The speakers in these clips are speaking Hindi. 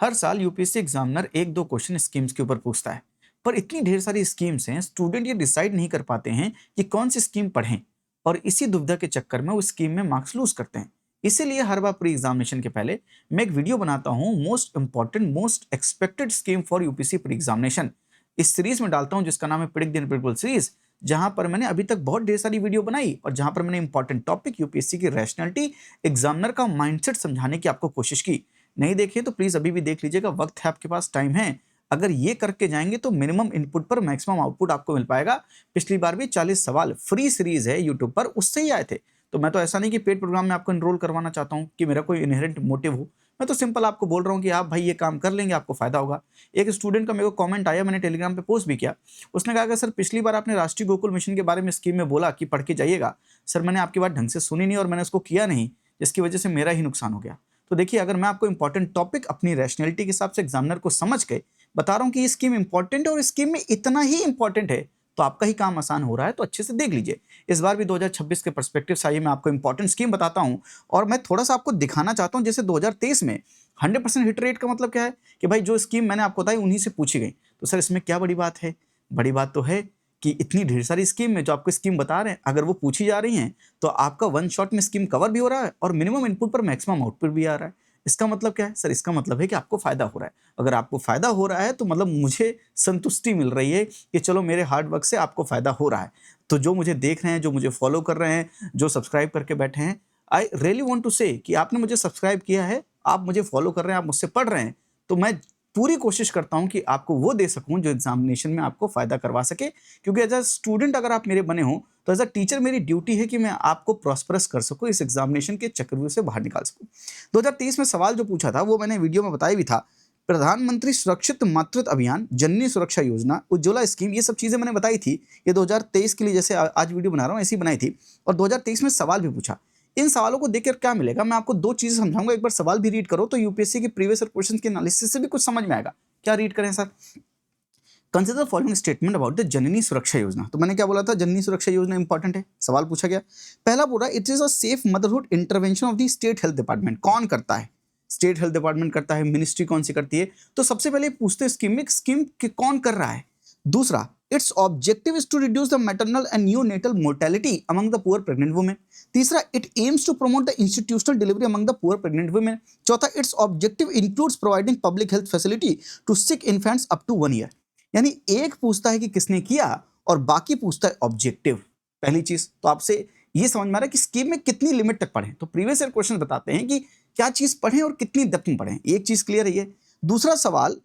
हर साल यूपीएससी एग्जामिनर एक दो क्वेश्चन स्कीम्स के ऊपर पूछता है। पर इतनी ढेर सारी स्कीम्स हैं, स्टूडेंट ये डिसाइड नहीं कर पाते हैं कि कौन सी स्कीम पढ़ें। और इसी दुविधा के चक्कर में वो स्कीम में मार्क्स लूज करते हैं। इसीलिए हर बार प्री एग्जामिनेशन के पहले मैं एक वीडियो बनाता हूँ, most important most expected scheme for UPSC pre examination. इस सीरीज में डालता हूँ जिसका नाम है प्रिडिक्ट द अनप्रेडिक्टेबल सीरीज, जहां पर मैंने अभी तक बहुत ढेर सारी वीडियो बनाई और जहां पर मैंने इंपॉर्टेंट टॉपिक यूपीएससी की रैशनैलिटी, एग्जामिनर का माइंडसेट समझाने की आपको कोशिश की। नहीं देखिए तो प्लीज अभी भी देख लीजिएगा, वक्त है आपके पास, टाइम है। अगर ये करके जाएंगे तो मिनिमम इनपुट पर मैक्सिमम आउटपुट आपको मिल पाएगा। पिछली बार भी 40 सवाल फ्री सीरीज है यूट्यूब पर, उससे ही आए थे। तो मैं तो ऐसा नहीं कि पेड प्रोग्राम में आपको एनरोल करवाना चाहता हूँ कि मेरा कोई इनहेरेंट मोटिव हो। मैं तो सिंपल आपको बोल रहा हूँ कि आप भाई ये काम कर लेंगे, आपको फायदा होगा। एक स्टूडेंट का मेरे को कमेंट आया, मैंने टेलीग्राम पे पोस्ट भी किया। उसने कहा कि सर पिछली बार आपने राष्ट्रीय गोकुल मिशन के बारे में स्कीम में बोला कि पढ़ के जाइएगा, सर मैंने आपकी बात ढंग से सुनी नहीं और मैंने उसको किया नहीं, जिसकी वजह से मेरा ही नुकसान हो गया। तो देखिए, अगर मैं आपको इंपॉर्टेंट टॉपिक अपनी रैशनैलिटी के हिसाब से एग्जामिनर को समझ के बता रहा हूं कि ये स्कीम इंपॉर्टेंट है और स्कीम में इतना ही इंपॉर्टेंट है, तो आपका ही काम आसान हो रहा है। तो अच्छे से देख लीजिए। इस बार भी 2026 के पर्सपेक्टिव से आइए मैं आपको इंपॉर्टेंट स्कीम बताता हूं। और मैं थोड़ा सा आपको दिखाना चाहता हूं, जैसे 2023 में 100% हिट रेट का मतलब क्या है कि भाई जो स्कीम मैंने आपको बताई उन्हीं से पूछी गई। तो सर इसमें क्या बड़ी बात है? बड़ी बात तो है कि इतनी ढेर सारी स्कीम में जो आपको स्कीम बता रहे हैं, अगर वो पूछी जा रही हैं तो आपका वन शॉट में स्कीम कवर भी हो रहा है और मिनिमम इनपुट पर मैक्सिमम आउटपुट भी आ रहा है। इसका मतलब क्या है सर? इसका मतलब है कि आपको फायदा हो रहा है। अगर आपको फायदा हो रहा है तो मतलब मुझे संतुष्टि मिल रही है कि चलो मेरे हार्ड वर्क से आपको फायदा हो रहा है। तो जो मुझे देख रहे हैं, जो मुझे फॉलो कर रहे हैं, जो सब्सक्राइब करके बैठे हैं, आई रियली वांट टू से कि आपने मुझे सब्सक्राइब किया है, आप मुझे फॉलो कर रहे हैं, आप मुझसे पढ़ रहे हैं। तो मैं पूरी कोशिश करता हूं कि आपको वो दे सकूं जो एग्जामिनेशन में आपको फायदा करवा सके। क्योंकि एज अ स्टूडेंट अगर आप मेरे बने हो तो एज अ टीचर मेरी ड्यूटी है कि मैं आपको प्रॉस्परस कर सकूं, इस एग्जामिनेशन के चक्रव्यूह से बाहर निकाल सकूं। 2023 में सवाल जो पूछा था वो मैंने वीडियो में बताया भी था। प्रधानमंत्री सुरक्षित मातृत्व अभियान, जननी सुरक्षा योजना, उज्ज्वला स्कीम, ये सब चीजें मैंने बताई थी। ये 2023 के लिए जैसे आज वीडियो बना रहा हूँ ऐसी बनाई थी। और 2023 में सवाल भी पूछा। इन सवालों को देखकर क्या मिलेगा, मैं आपको दो चीजें समझाऊंगा। एक बार सवाल भी रीड करो तो यूपीएससी के प्रीवियस क्वेश्चन के एनालिसिस से भी कुछ समझ में आएगा। क्या रीड करें sir? Consider following statement about the Janani Suraksha Yojana. तो मैंने क्या बोला था? जननी सुरक्षा योजना इंपॉर्टेंट है, सवाल पूछा गया। पहला पूरा, it is a safe motherhood intervention of the state health department. कौन करता है? स्टेट हेल्थ डिपार्टमेंट करता है। मिनिस्ट्री कौन सी करती है? तो सबसे पहले पूछते स्कीम में स्कीम के कौन कर रहा है। दूसरा, its objective is to reduce the maternal and neonatal mortality among the poor pregnant women. तीसरा, it aims to promote the institutional delivery among the poor pregnant women. चौथा, its objective includes providing public health facility to sick infants up to 1 year. यानी एक पूछता है कि किसने किया और बाकी पूछता है ऑब्जेक्टिव। पहली चीज तो आपसे ये समझ में आ रहा है कि स्कीम में कितनी लिमिट तक पढ़ें। तो प्रीवियस ईयर क्वेश्चन बताते हैं कि क्या चीज पढ़ें और कितनी डेप्थ में पढ़ें। एक चीज क्लियर है ये। दूसरा सवाल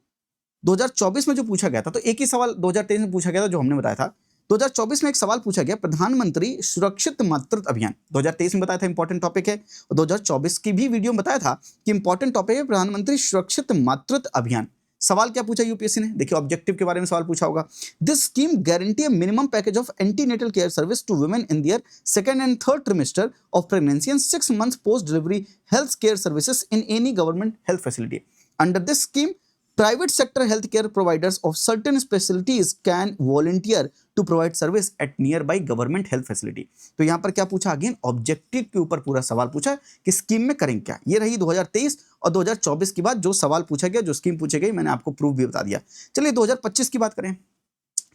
2024 में जो पूछा गया था, तो एक ही सवाल 2023 में पूछा गया था जो हमने बताया था। 2024 में एक सवाल पूछा गया, प्रधानमंत्री सुरक्षित मातृत्व अभियान। 2023 में बताया था इंपॉर्टेंट टॉपिक है, और 2024 की भी वीडियो में बताया था कि इंपॉर्टेंट टॉपिक है प्रधानमंत्री सुरक्षित मातृत्व अभियान। सवाल क्या पूछा यूपीएससी ने? देखिए, ऑब्जेक्टिव के बारे में सवाल पूछा होगा। This scheme guarantee a minimum package of antenatal care service to women in their second and third trimester of pregnancy and 6 months post delivery health care services in any government health facility. Under this scheme, private sector healthcare providers of certain specialties can volunteer to provide service at nearby government health facility। तो यहां पर क्या पूछा? अगेन ऑब्जेक्टिव के ऊपर पूरा सवाल पूछा कि स्कीम में करेंगे क्या। ये रही 2023 और 2024 की बात, जो सवाल पूछा गया, जो स्कीम पूछी गई, मैंने आपको प्रूफ भी बता दिया। चलिए 2025 की बात करें।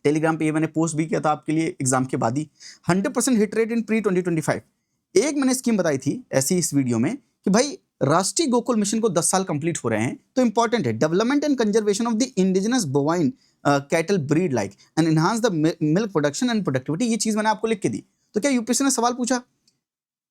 टेलीग्राम पे ये मैंने पोस्ट भी किया था आपके लिए एग्जाम के बाद ही। 100% हिट रेट इन प्री 2025। एक मैंने स्कीम बताई थी ऐसी इस वीडियो में कि भाई राष्ट्रीय गोकुल मिशन को 10 साल कंप्लीट हो रहे हैं, तो इंपॉर्टेंट है development and conservation of the indigenous bovine cattle breed like and enhance the milk production and productivity. ये चीज मैंने आपको लिख के दी। तो क्या यूपीएससी ने सवाल पूछा?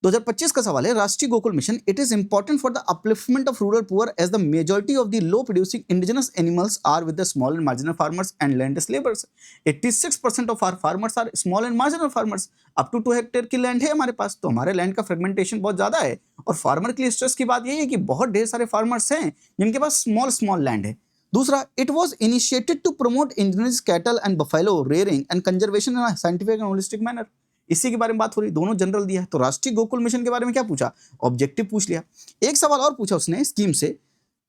2025 का सवाल है, राष्ट्रीय Gokul mission, it is important for the upliftment of rural poor as the majority of the low producing indigenous animals are with the small and marginal farmers and landless labours. 86% of our farmers are small and marginal farmers. Up to 2 hectare की लैंड है हमारे पास, तो हमारे लैंड का फ्रेगमेंटेशन बहुत ज्यादा है। और फार्मर के लिए स्ट्रेस की बात यही है कि बहुत ढेर सारे फार्मर्स हैं जिनके पास स्मॉल स्मॉल लैंड है। दूसरा, it was initiated to promote indigenous cattle and buffalo rearing and conservation in scientific and holistic manner. इसी के बारे में बात हो रही, दोनों जनरल दिया है। तो राष्ट्रीय गोकुल मिशन के बारे में क्या पूछा? ऑब्जेक्टिव पूछ लिया। एक सवाल और पूछा उसने स्कीम से,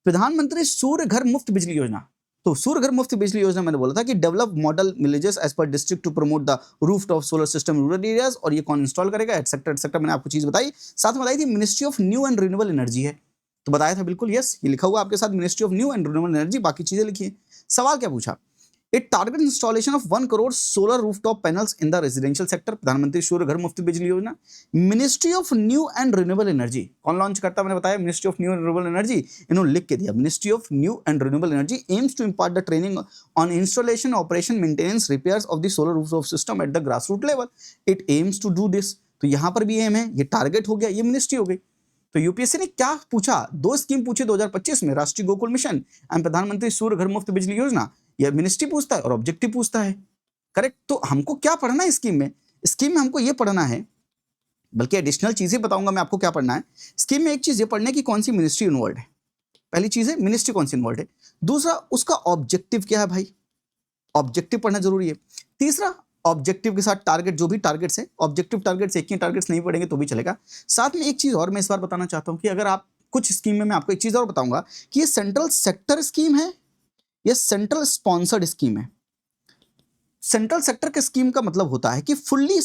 प्रधानमंत्री सूर्य घर मुफ्त बिजली योजना। तो सूर्य घर मुफ्त बिजली योजना मैंने बोला था कि develop model villages as per district to promote the rooftop solar system rural areas, और ये कौन इंस्टॉल करेगा, एटसेट्रा एटसेट्रा, मैंने आपको चीज बताई। साथ में बताई थी ministry of new and renewable energy है। तो बताया था बिल्कुल यस, ये लिखा हुआ आपके साथ ministry of new and renewable energy, बाकी चीजें लिखी है। सवाल क्या पूछा, it target installation of 1 crore solar rooftop panels in the residential sector, प्रधानमंत्री सूर्य घर मुफ्त बिजली योजना। Ministry of new and renewable energy कौन लॉन्च करता है, मैंने बताया ministry of new and renewable energy, इन्होंने लिख के दिया ministry of new and renewable energy aims to impart the training on installation, operation, maintenance, repairs of the solar rooftop system at the grass root level, it aims to do this. तो यहां पर भी एम है, ये टारगेट हो गया, ये मिनिस्ट्री हो गई। तो यूपीएससी ने क्या पूछा, दो स्कीम पूछे 2025 में, राष्ट्रीय गोकुल मिशन एंड प्रधानमंत्री सूर्य घर मुफ्त बिजली योजना। यह मिनिस्ट्री पूछता है और ऑब्जेक्टिव पूछता है, करेक्ट। तो हमको क्या पढ़ना है स्कीम में, स्कीम में हमको ये पढ़ना है, बल्कि एडिशनल चीजें बताऊंगा मैं आपको क्या पढ़ना है स्कीम में। एक चीज ये पढ़ने की कौन सी मिनिस्ट्री इन्वॉल्व है, पहली चीज है मिनिस्ट्री कौन सी इन्वॉल्व है, दूसरा उसका ऑब्जेक्टिव क्या है भाई, ऑब्जेक्टिव पढ़ना जरूरी है। तीसरा ऑब्जेक्टिव के साथ टारगेट, जो भी टारगेट्स है, ऑब्जेक्टिव टारगेट्स, एक ही टारगेट्स नहीं पढ़ेंगे तो भी चलेगा। साथ में एक चीज और मैं इस बार बताना चाहता हूं कि अगर आप कुछ स्कीम में, मैं आपको एक चीज और बताऊंगा कि ये सेंट्रल सेक्टर स्कीम है या सेंट्रल स्पॉन्सर्ड स्कीम है। सेंट्रल सेक्टर के स्कीम का मतलब होता है कि fully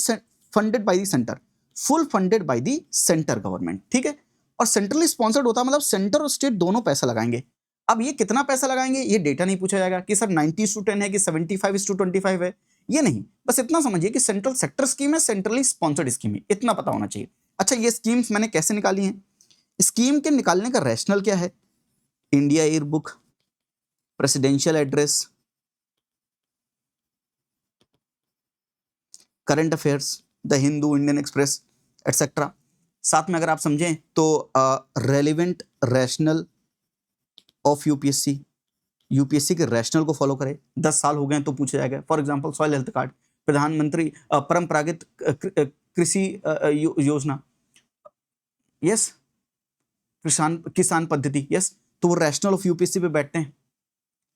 funded by the centre, full funded by the centre government, ठीक है। और सेंट्रली स्पॉन्सर्ड होता है मतलब सेंटर और स्टेट दोनों पैसा लगाएंगे। अब ये कितना पैसा लगाएंगे ये डेटा नहीं पूछा जाएगा कि सर 90:10 है कि 75:25 है, ये नहीं, बस इतना समझिए कि सेंट्रल सेक्टर स्कीम है, सेंट्रली स्पॉन्सर्ड स्कीम है, इतना पता होना चाहिए। अच्छा, ये स्कीम्स मैंने कैसे निकाली हैं, स्कीम के निकालने का रैशनल क्या है, India yearbook, presidential address, current affairs, the Hindu, Indian express etcetera. साथ में अगर आप समझें तो relevant rational of UPSC, UPSC के रैशनल को फॉलो करे, 10 साल हो गए तो पूछा जाएगा। For example soil health card, प्रधानमंत्री परंपरागत कृषि योजना, यस, किसान पद्धति, यस, तो वो रैशनल ऑफ यूपीएससी पे बैठते हैं।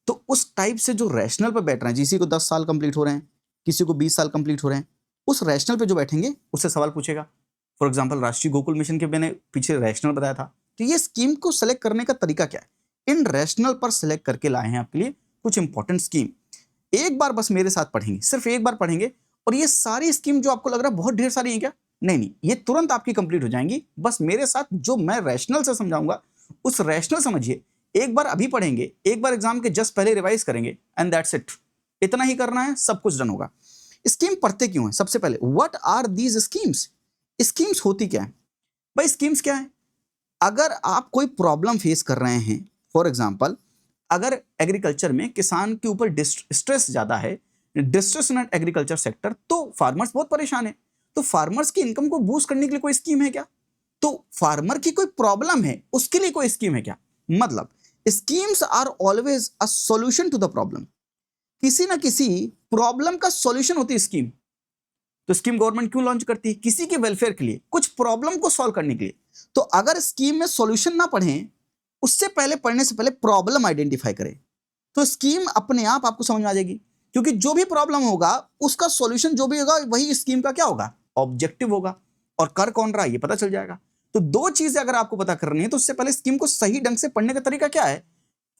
तो उस टाइप से जो रैशनल पे बैठ रहे हैं, किसी को 10 साल कंप्लीट हो रहे हैं, किसी को 20 साल कंप्लीट हो रहे हैं, उस रैशनल पे जो बैठेंगे उससे सवाल पूछेगा। फॉर एग्जाम्पल राष्ट्रीय गोकुल मिशन के मैंने पीछे रैशनल बताया था। तो ये स्कीम को सेलेक्ट करने का तरीका क्या है, इन रैशनल पर सिलेक्ट करके लाए हैं आपके लिए कुछ इंपॉर्टेंट स्कीम। एक बार बस मेरे साथ पढ़ेंगे, सिर्फ एक बार पढ़ेंगे, और ये सारी स्कीम जो आपको लग रहा है बहुत ढेर सारी है क्या, नहीं, ये तुरंत आपकी कंप्लीट हो जाएंगी। बस मेरे साथ जो मैं रैशनल से समझाऊंगा उस रैशनल समझिए, एक बार अभी पढ़ेंगे, एक बार एग्जाम के जस्ट पहले रिवाइज करेंगे एंड दैट्स इट, इतना ही करना है, सब कुछ डन होगा। स्कीम पढ़ते क्यों है, सबसे पहले what are these schemes, schemes होती क्या है भाई, स्कीम्स क्या है, अगर आप कोई प्रॉब्लम फेस कर रहे हैं, फॉर एग्जाम्पल अगर एग्रीकल्चर में किसान के ऊपर स्ट्रेस ज्यादा है, डिस्ट्रेस इन एग्रीकल्चर सेक्टर, तो फार्मर्स बहुत परेशान है, तो फार्मर्स की इनकम को बूस्ट करने के लिए कोई स्कीम है क्या, तो फार्मर की कोई प्रॉब्लम है उसके लिए कोई स्कीम है क्या, मतलब schemes are always a solution to the problem, किसी ना किसी प्रॉब्लम का सॉल्यूशन होती है स्कीम। तो स्कीम गवर्नमेंट क्यों लॉन्च करती है, किसी के वेलफेयर के लिए, कुछ प्रॉब्लम को सॉल्व करने के लिए। तो अगर स्कीम में सॉल्यूशन ना पढ़ें, उससे पहले पढ़ने से पहले प्रॉब्लम आइडेंटिफाई करें, तो स्कीम अपने आप आपको समझ में आ जाएगी, क्योंकि जो भी प्रॉब्लम होगा उसका सॉल्यूशन जो भी होगा वही स्कीम का क्या होगा, ऑब्जेक्टिव होगा, और कर कौन रहा है ये पता चल जाएगा। तो दो चीजें अगर आपको पता करनी है तो उससे पहले स्कीम को सही ढंग से पढ़ने का तरीका क्या है,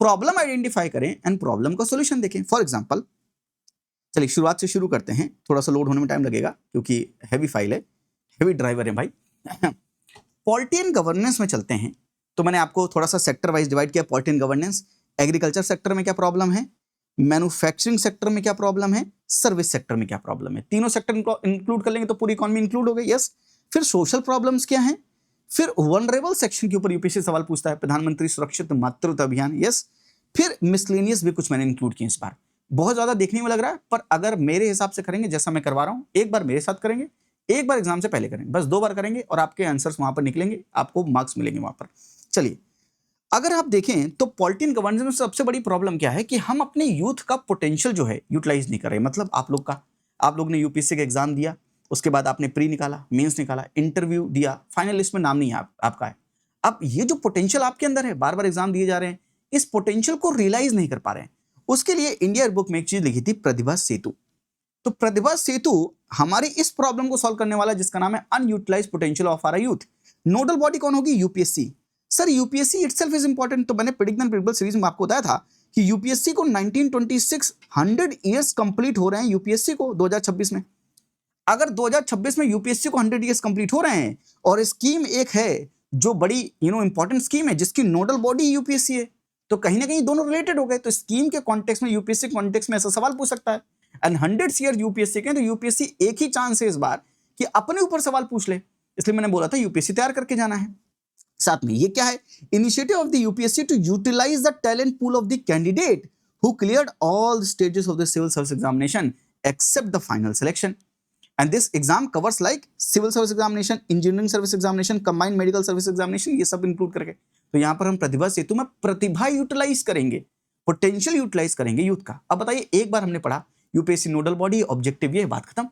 प्रॉब्लम आइडेंटिफाई करें एंड प्रॉब्लम का सॉल्यूशन देखें। फॉर एग्जांपल चलिए शुरुआत से शुरू करते हैं, थोड़ा सा लोड होने में टाइम लगेगा क्योंकि हैवी फाइल है, हैवी ड्राइवर है भाई। पॉलिटी एंड गवर्नेंस में चलते हैं, तो मैंने आपको थोड़ा सा सेक्टर वाइज डिवाइड किया, polity and governance, agriculture sector में क्या प्रॉब्लम है, मैन्युफैक्चरिंग सेक्टर में क्या प्रॉब्लम है, सर्विस सेक्टर में क्या प्रॉब्लम है, तीनों सेक्टर इंक्लूड कर लेंगे तो पूरी इकोनॉमी इंक्लूड हो गई, यस। फिर सोशल प्रॉब्लम्स क्या है, फिर वनरेबल सेक्शन के ऊपर यूपीएससी सवाल पूछता है, प्रधानमंत्री सुरक्षित मातृत्व अभियान, यस। फिर मिसलेनियस भी कुछ मैंने इंक्लूड किए इस बार, बहुत ज्यादा देखने में लग रहा है, पर अगर मेरे हिसाब से करेंगे जैसा मैं करवा रहा हूं, एक बार मेरे साथ करेंगे, एक बार एग्जाम से पहले करेंगे, बस 2 बार करेंगे और आपके आंसर्स वहां पर निकलेंगे, आपको मार्क्स मिलेंगे वहां पर। चलिए अगर आप देखें तो पॉलिटी एंड गवर्नेंस में सबसे बड़ी प्रॉब्लम क्या है कि हम अपने यूथ का पोटेंशियल जो है यूटिलाइज नहीं कर रहे। मतलब आप लोग ने यूपीएससी का एग्जाम दिया, उसके बाद आपने प्री निकाला, मेंस निकाला, इंटरव्यू दिया, फाइनल लिस्ट में नाम नहीं है आपका है। अब ये जो पोटेंशियल आपके अंदर है, बार बार एग्जाम दिए जा रहे हैं, इस पोटेंशियल को रियलाइज नहीं कर पा रहे हैं। उसके लिए इंडिया बुक में एक चीज लिखी थी, प्रतिभा सेतु। तो प्रतिभा सेतु हमारी इस प्रॉब्लम को सॉल्व करने वाला, जिसका नाम है unutilized potential of our youth. Nodal body कौन होगी, UPSC. Sir UPSC itself is important, तो मैंने प्रेडिक्ट एंड प्रेडिक्टेबल सीरीज में आपको बताया था कि यूपीएससी को 1926 100 ईयर्स कंप्लीट हो रहे हैं यूपीएससी को 2026 में। अगर 2026 में यूपीएससी को 100 ईयर्स कंप्लीट हो रहे हैं और स्कीम एक है, जो बड़ी इंपॉर्टेंट स्कीम है जिसकी नोडल बॉडी यूपीएससी है, तो कहीं ना कहीं दोनों रिलेटेड हो गए। तो स्कीम के कॉन्टेक्स्ट में, यूपीएससी कॉन्टेक्स्ट में ऐसा सवाल पूछ सकता है। एंड 100 ईयर यूपीएससी के, तो यूपीएससी एक ही चांस है इस बार कि अपने ऊपर सवाल पूछ ले, इसलिए मैंने बोला था यूपीएससी तैयार करके जाना है। साथ में ये क्या है, initiative of the UPSC to utilize the talent pool of the candidate who cleared all the stages of the civil service examination except the final selection. And this exam covers like civil service examination, engineering service examination, combined medical service examination, ये सब इंक्लूड करके। तो यहाँ पर हम प्रतिभा सेतु में प्रतिभा यूटिलाइज करेंगे, पोटेंशियल यूटिलाइज करेंगे यूथ का। अब बताइए, एक बार हमने पढ़ा यूपीएससी नोडल बॉडी, ऑब्जेक्टिव, ये बात खत्म।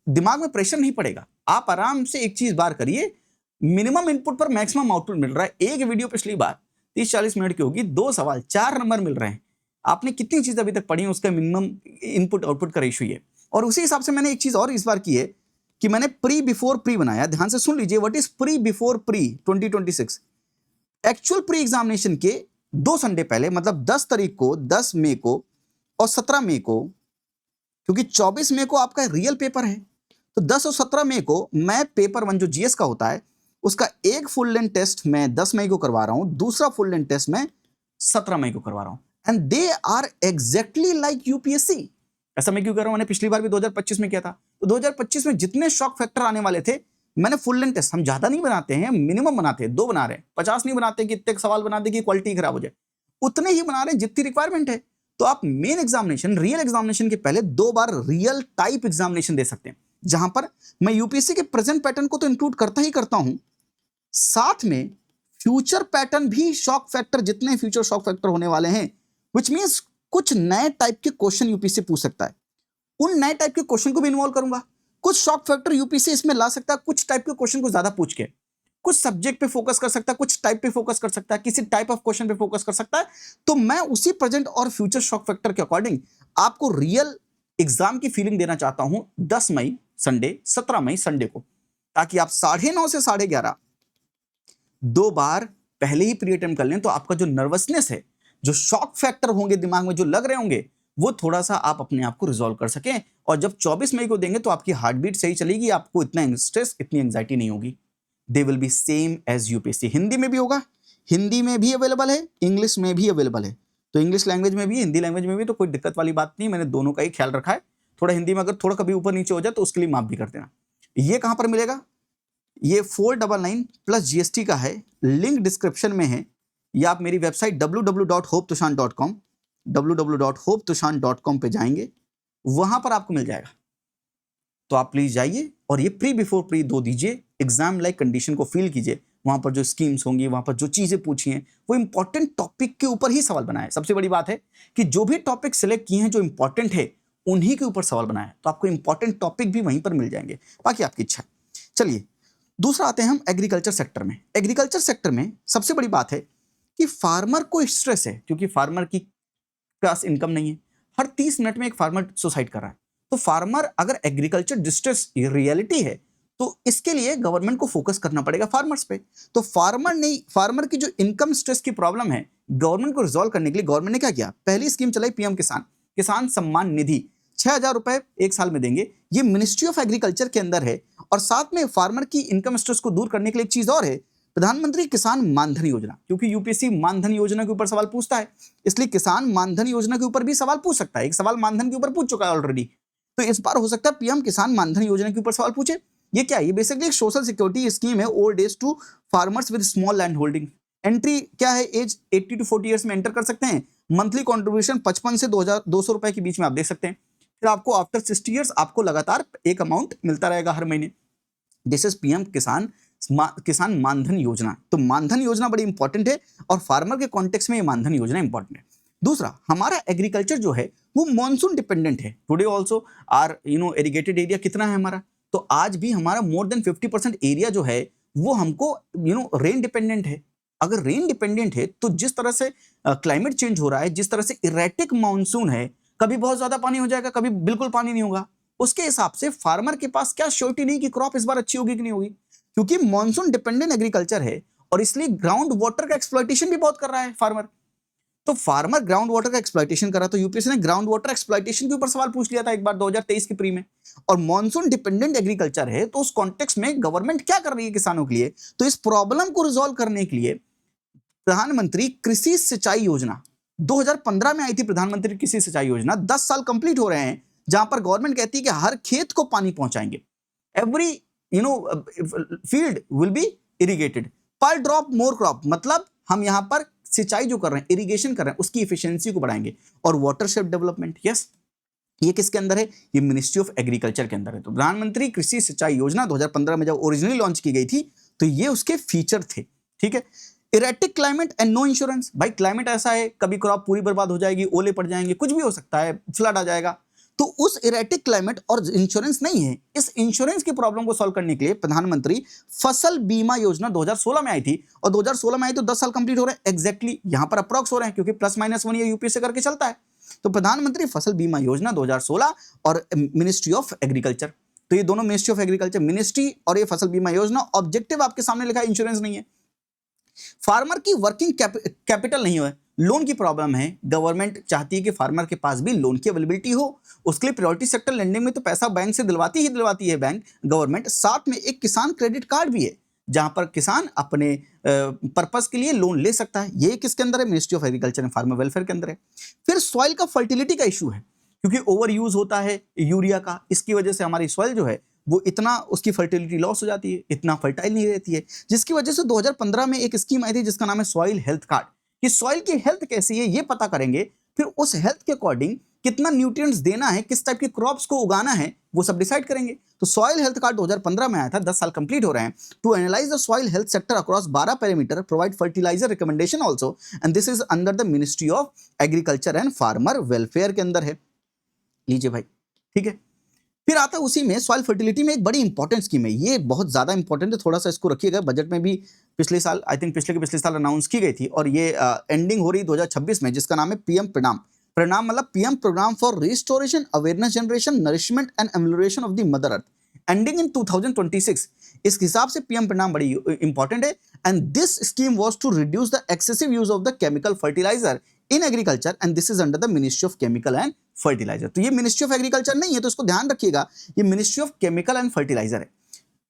दिमाग में प्रेशर नहीं पड़ेगा, आप आराम से एक चीज बार करिए, मिनिमम इनपुट पर मैक्सिमम आउटपुट मिल रहा है। एक वीडियो पिछली बार 30-40 मिनट की होगी, 2 सवाल 4 नंबर मिल रहे हैं। आपने कितनी चीज अभी तक पढ़ी है, उसका मिनिमम इनपुट आउटपुट का रेशियो है। और उसी हिसाब से मैंने एक चीज और इस बार की है कि मैंने प्री बिफोर प्री बनाया। ध्यान से सुन लीजिए, what is pre before pre 2026। Actual pre examination के 2 संडे पहले, मतलब 10 तारीख को, 10 मई को और 17 मई को, क्योंकि 24 मई को आपका रियल पेपर है, तो 10 और 17 मई को मैं पेपर 1 जो जीएस का होता है उसका एक फुल लेंथ टेस्ट मैं 10 मई को करवा रहा हूं, दूसरा फुल लेंथ टेस्ट मैं 17 मई को करवा रहा हूं। And they are exactly like UPSC. ऐसा मैं क्यों कर रहा हूं, मैंने पिछली बार भी 2025 में किया था। तो 2025 में जितने शॉक फैक्टर आने वाले थे, मैंने फुल लेंथ टेस्ट, हम ज्यादा नहीं बनाते हैं, मिनिमम बनाते हैं, 2 बना रहे हैं, 50 नहीं बनाते कि इतने सवाल बना दे कि क्वालिटी खराब हो जाए, उतने ही बना रहे हैं जितनी रिक्वायरमेंट है। तो आप मेन एग्जामिनेशन, रियल एग्जामिनेशन के पहले 2 बार रियल टाइप एग्जामिनेशन दे सकते हैं, जहां पर मैं यूपीएससी के प्रेजेंट पैटर्न को तो इंक्लूड करता ही करता हूं, साथ में फ्यूचर पैटर्न भी, शॉक फैक्टर, जितने फ्यूचर शॉक फैक्टर होने वाले हैं, विच मींस कुछ नए टाइप के क्वेश्चन यूपीएससी पूछ सकता है, उन नए टाइप के क्वेश्चन को भी इन्वॉल्व करूंगा। कुछ शॉक फैक्टर यूपीएससी इसमें ला सकता है, कुछ टाइप के क्वेश्चन को ज्यादा पूछ के, कुछ सब्जेक्ट पे फोकस कर सकता है, कुछ टाइप पे फोकस कर सकता है, किसी टाइप ऑफ क्वेश्चन पे फोकस कर सकता है। तो मैं उसी प्रेजेंट और फ्यूचर शॉक फैक्टर के अकॉर्डिंग आपको रियल एग्जाम की फीलिंग देना चाहता हूं 10 मई संडे, 17 मई संडे को, ताकि आप 9:30 से 11:30 2 बार पहले ही प्री अटेम्प्ट कर लें। तो आपका जो नर्वसनेस है, जो शॉक फैक्टर होंगे दिमाग में जो लग रहे होंगे, वो थोड़ा सा आप अपने आप को रिजॉल्व कर सकें। और जब 24 मई को देंगे तो आपकी हार्ट बीट सही चलेगी, आपको इतना स्ट्रेस, इतनी एंजाइटी नहीं होगी। They will be same as UPSC. Hindi में भी होगा, हिंदी में भी अवेलेबल है, इंग्लिश में भी अवेलेबल है। तो इंग्लिश लैंग्वेज में भी, हिंदी लैंग्वेज में भी, तो कोई दिक्कत वाली बात नहीं, मैंने दोनों का ही ख्याल रखा है। थोड़ा हिंदी में अगर थोड़ा कभी ऊपर नीचे हो जाए तो उसके लिए माफ भी कर देना। ये कहां पर मिलेगा, ये 499 प्लस जीएसटी का है, लिंक डिस्क्रिप्शन में है, या आप मेरी वेबसाइट www.hopetoshan.com www.hopetoshan.com पे जाएंगे, वहां पर आपको मिल जाएगा। तो आप प्लीज जाइए और ये प्री बिफोर प्री 2 दीजिए, एग्जाम लाइक कंडीशन को फील कीजिए। वहां पर जो स्कीम्स होंगी, वहां पर जो चीजें पूछी हैं, वो इंपॉर्टेंट टॉपिक के ऊपर ही सवाल बनाए। सबसे बड़ी बात है कि जो भी टॉपिक सिलेक्ट किए हैं जो इंपॉर्टेंट है, उन्हीं के ऊपर सवाल बनाए, तो आपको इंपॉर्टेंट टॉपिक भी वहीं पर मिल जाएंगे, बाकी आपकी इच्छा। चलिए दूसरा आते हैं हम एग्रीकल्चर सेक्टर में। एग्रीकल्चर सेक्टर में सबसे बड़ी बात है कि फार्मर को स्ट्रेस है, क्योंकि फार्मर की पास इनकम नहीं है, हर 30 मिनट में एक फार्मर सुसाइड कर रहा है। तो फार्मर, अगर एग्रीकल्चर डिस्ट्रेस रियलिटी है, तो इसके लिए गवर्नमेंट को फोकस करना पड़ेगा फार्मर्स पे। तो फार्मर की जो इनकम स्ट्रेस की प्रॉब्लम है, गवर्नमेंट को रिजॉल्व करने के लिए गवर्नमेंट ने क्या किया, पहली स्कीम चलाई पीएम किसान सम्मान निधि, 6,000 रुपए 1 साल में देंगे। ये मिनिस्ट्री ऑफ एग्रीकल्चर के अंदर है। और साथ में फार्मर की इनकम स्ट्रेस को दूर करने के लिए एक चीज और है, प्रधानमंत्री किसान मानधन योजना, क्योंकि यूपीएससी मानधन योजना के ऊपर सवाल पूछता है, इसलिए किसान मानधन योजना के ऊपर भी सवाल पूछ सकता है। एक सवाल मानधन के ऊपर पूछ चुका है ऑलरेडी, तो इस बार हो सकता है पीएम किसान मानधन योजना के ऊपर सवाल पूछे। ये क्या है, ये बेसिकली एक सोशल सिक्योरिटी स्कीम है, old age to farmers with small land holding. Entry क्या है, एज 80 to 40 ईयर्स में एंटर कर सकते हैं। मंथली कॉन्ट्रीब्यूशन 55 से 2,200 रुपए के बीच में आप देख सकते हैं। फिर आपको आफ्टर 60 ईयर्स आपको लगातार एक अमाउंट मिलता रहेगा हर महीने। दिस इज पीएम किसान मानधन योजना। तो मानधन योजना बड़ी इंपॉर्टेंट है और फार्मर के कॉन्टेक्स्ट में ये मानधन योजना इंपॉर्टेंट है। दूसरा, हमारा एग्रीकल्चर जो है वो मॉनसून डिपेंडेंट है। Today also our irrigated area कितना है हमारा, तो आज भी हमारा मोर देन 50% एरिया जो है वो हमको रेन डिपेंडेंट है। अगर रेन डिपेंडेंट है तो जिस तरह से क्लाइमेट चेंज हो रहा है, जिस तरह से इरेटिक मानसून है, कभी बहुत ज्यादा पानी हो जाएगा, कभी बिल्कुल पानी नहीं होगा, उसके हिसाब से फार्मर के पास क्या श्योरिटी नहीं कि क्रॉप इस बार अच्छी होगी कि नहीं होगी, क्योंकि मॉनसून डिपेंडेंट एग्रीकल्चर है और इसलिए ग्राउंड वाटर का एक्सप्लॉइटेशन भी बहुत कर रहा है फार्मर। तो फार्मर ग्राउंड वाटर का एक्सप्लॉइटेशन करा, तो यूपीएससी ने ग्राउंड वाटर एक्सप्लॉइटेशन के ऊपर सवाल पूछ लिया था एक बार 2023 की प्री में। और मॉनसून डिपेंडेंट एग्रीकल्चर है, तो उस कॉन्टेक्स्ट में गवर्नमेंट क्या कर रही है किसानों के लिए, तो इस प्रॉब्लम को रिजॉल्व करने के लिए प्रधानमंत्री कृषि सिंचाई योजना 2015 में आई थी। प्रधानमंत्री कृषि सिंचाई योजना 10 साल कंप्लीट हो रहे हैं, जहां पर गवर्नमेंट कहती है कि हर खेत को पानी पहुंचाएंगे, every field will be irrigated, पर ड्रॉप मोर क्रॉप, मतलब हम यहां पर सिंचाई जो कर रहे हैं, इरिगेशन कर रहे हैं, उसकी इफिशियंसी को बढ़ाएंगे। और वाटरशेड डेवलपमेंट, यस, ये किसके अंदर है, ये मिनिस्ट्री ऑफ एग्रीकल्चर के अंदर है। तो प्रधानमंत्री कृषि सिंचाई योजना 2015 में जब ओरिजिनली लॉन्च की गई थी, तो ये उसके फीचर थे, ठीक है। Erratic climate and no insurance, भाई क्लाइमेट ऐसा है, कभी क्रॉप पूरी बर्बाद हो जाएगी, ओले पड़ जाएंगे, कुछ भी हो सकता है, फ्लड आ जाएगा, तो उस इरेटिक क्लाइमेट और इंश्योरेंस नहीं है। इस इंश्योरेंस की प्रॉब्लम को सॉल्व करने के लिए प्रधानमंत्री फसल बीमा योजना 2016 में आई थी, और 2016 में आई तो 10 साल कंप्लीट हो रहे हैं, एग्जैक्टली यहां पर अप्रॉक्स हो रहे हैं, क्योंकि +-1 ये यूपीएससी करके चलता है। तो प्रधानमंत्री फसल बीमा योजना 2016 और मिनिस्ट्री ऑफ एग्रीकल्चर, तो ये दोनों मिनिस्ट्री ऑफ एग्रीकल्चर मिनिस्ट्री और ये फसल बीमा योजना, ऑब्जेक्टिव आपके सामने लिखा है, इंश्योरेंस नहीं है। फार्मर की वर्किंग कैपिटल नहीं है, लोन की प्रॉब्लम है, गवर्नमेंट चाहती है कि फार्मर के पास भी लोन की अवेलेबिलिटी हो, उसके लिए प्रायोरिटी सेक्टर लेंडिंग में तो पैसा बैंक से दिलवाती है बैंक गवर्नमेंट, साथ में एक किसान क्रेडिट कार्ड भी है, जहां पर किसान अपने पर्पस के लिए लोन ले सकता है। ये किसके अंदर है, ministry of agriculture and farmer welfare के अंदर है। फिर सॉइल का फर्टिलिटी का इशू है, क्योंकि ओवर यूज होता है यूरिया का, इसकी वजह से हमारी सॉइल जो है वो इतना, उसकी फर्टिलिटी लॉस हो जाती है, इतना फर्टाइल नहीं रहती है, जिसकी वजह से 2015 में एक स्कीम आई थी जिसका नाम है सॉइल हेल्थ कार्ड, कि सॉइल की हेल्थ कैसी है ये पता करेंगे, फिर उस हेल्थ के अकॉर्डिंग कितना न्यूट्रिएंट्स देना है, किस टाइप के क्रॉप्स को उगाना है, वो सब डिसाइड करेंगे। तो सॉइल हेल्थ कार्ड 2015 में आया था, 10 साल कंप्लीट हो रहे हैं। To analyse the soil health sector across 12 parameter, provide fertilizer recommendation also, and this is under the ministry of agriculture and farmer welfare के अंदर है। लीजिए भाई, ठीक है। फिर आता है उसी में सॉइल फर्टिलिटी में एक बड़ी इंपॉर्टेंट स्कीम है, ये बहुत ज्यादा इंपॉर्टेंट है, थोड़ा सा इसको रखिएगा, बजट में भी पिछले साल, आई थिंक पिछले साल अनाउंस की गई थी, और ये एंडिंग हो रही 2026 में, जिसका नाम है पीएम प्रणाम। प्रणाम मतलब PM programme for restoration, awareness generation, nourishment and amelioration of the mother earth, ending in 2026। इस हिसाब से पीएम प्रणाम बड़ी इंपॉर्टेंट है। And this scheme was to reduce the excessive use of the chemical fertiliser in agriculture, and this is under the ministry of chemical and fertiliser. तो ये मिनिस्ट्री ऑफ एग्रीकल्चर नहीं है, तो इसको ध्यान रखिएगा, ये ministry of chemical and fertilizer है।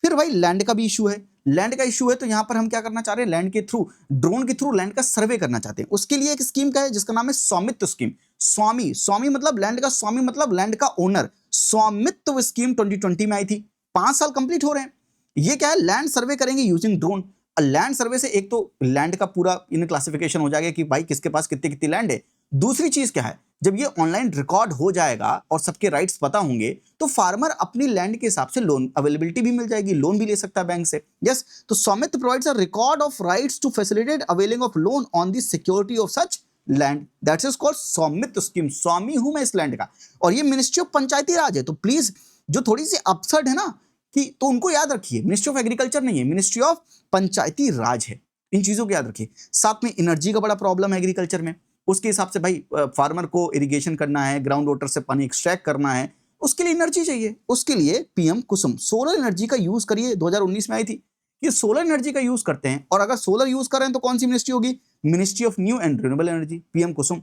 फिर भाई लैंड का भी इशू है, लैंड का इशू है, तो यहां पर हम क्या करना चाह रहे हैं, लैंड के थ्रू, ड्रोन के थ्रू लैंड का सर्वे करना चाहते हैं। उसके लिए एक स्कीम का है जिसका नाम है स्वामित्व स्कीम। स्वामी मतलब लैंड का स्वामी, मतलब लैंड का ओनर। स्वामित्व स्कीम 2020 में आई थी, 5 साल कंप्लीट हो रहे हैं। ये क्या है, लैंड सर्वे करेंगे यूजिंग ड्रोन। लैंड सर्वे से एक तो लैंड का पूरा इन क्लासिफिकेशन हो जाएगा कि भाई किसके पास कितनी कितनी लैंड है। दूसरी चीज क्या है, जब ये ऑनलाइन रिकॉर्ड हो जाएगा और सबके राइट्स पता होंगे, तो फार्मर अपनी लैंड के हिसाब से लोन अवेलेबिलिटी भी मिल जाएगी, लोन भी ले सकता है बैंक से। यस, तो Swamitva provides a record of rights to facilitate availing of loan on the security of such land, that's is called Swamitva scheme. स्वामी हूं मैं इस लैंड का। और ये मिनिस्ट्री ऑफ पंचायती राज है, तो प्लीज जो थोड़ी सी अपसेट है ना, कि तो उनको याद रखिए, मिनिस्ट्री ऑफ एग्रीकल्चर नहीं है, मिनिस्ट्री ऑफ पंचायती राज है। इन चीजों को याद रखिए। साथ में एनर्जी का बड़ा प्रॉब्लम है एग्रीकल्चर में, उसके हिसाब से भाई फार्मर को इरिगेशन करना है, ग्राउंड वाटर से पानी एक्सट्रैक्ट करना है, उसके लिए एनर्जी चाहिए। उसके लिए पीएम कुसुम सोलर एनर्जी का यूज करिए, 2019 में आई थी। ये सोलर एनर्जी का यूज करते हैं, और अगर सोलर यूज करें तो कौन सी मिनिस्ट्री होगी, ministry of new and renewable energy, PM Kusum.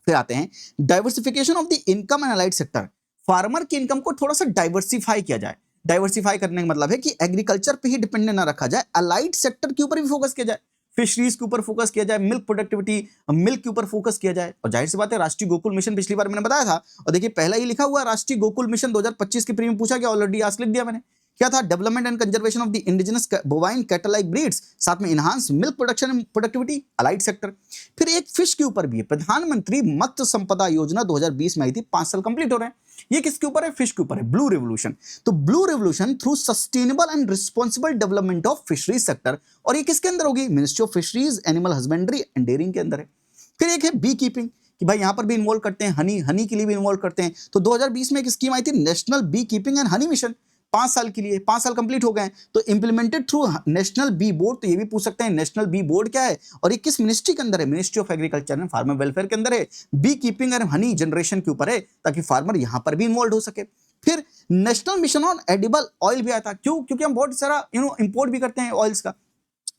फिर आते हैं diversification of the income and allied sector. Farmer की इनकम को थोड़ा सा डाइवर्सिफाई किया जाए। डाइवर्सिफाई करने का मतलब है कि एग्रीकल्चर पे ही डिपेंडेंट ना रखा जाए, अलाइड सेक्टर के ऊपर भी फोकस किया जाए, फिशरीज के ऊपर फोकस किया जाए, मिल्क प्रोडक्टिविटी, मिल्क के ऊपर फोकस किया जाए। और जाहिर सी बात है, राष्ट्रीय गोकुल मिशन पिछली बार मैंने बताया था, और देखिए पहला ही लिखा हुआ है, राष्ट्रीय गोकुल मिशन 2025 के प्री में पूछा गया, ऑलरेडी आज लिख दिया मैंने। क्या था, development and conservation of the indigenous bovine cattle like breeds, साथ में enhance milk production and productivity, allied sector. फिर एक फिश के ऊपर भी है, प्रधानमंत्री मत्स्य संपदा योजना 2020 में आई थी, 5 साल कंप्लीट हो रहे हैं। ये किसके ऊपर है, फिश के ऊपर है, ब्लू रेवोल्यूशन। तो blue revolution through sustainable and responsible development of fisheries sector, और ये किसके अंदर होगी, ministry of fisheries, animal husbandry and dairying के अंदर है। फिर एक है बी कीपिंग, कि भाई यहां पर भी इन्वॉल्व करते हैं, हनी के लिए भी इन्वॉल्व करते हैं। तो 2020 में एक स्कीम आई थी, national bee keeping and honey mission, 5 साल के लिए, 5 साल कंप्लीट हो गए। तो implemented through national bee board, तो ये भी पूछ सकते हैं नेशनल बी बोर्ड क्या है, और ये किस मिनिस्ट्री के अंदर है, ministry of agriculture and farmer welfare के अंदर है। Bee keeping and honey generation के ऊपर है, ताकि फार्मर यहां पर भी इन्वॉल्व हो सके। फिर national mission on edible oil भी आया था, क्यों, क्योंकि हम बहुत सारा इंपोर्ट भी करते हैं ऑयल्स का।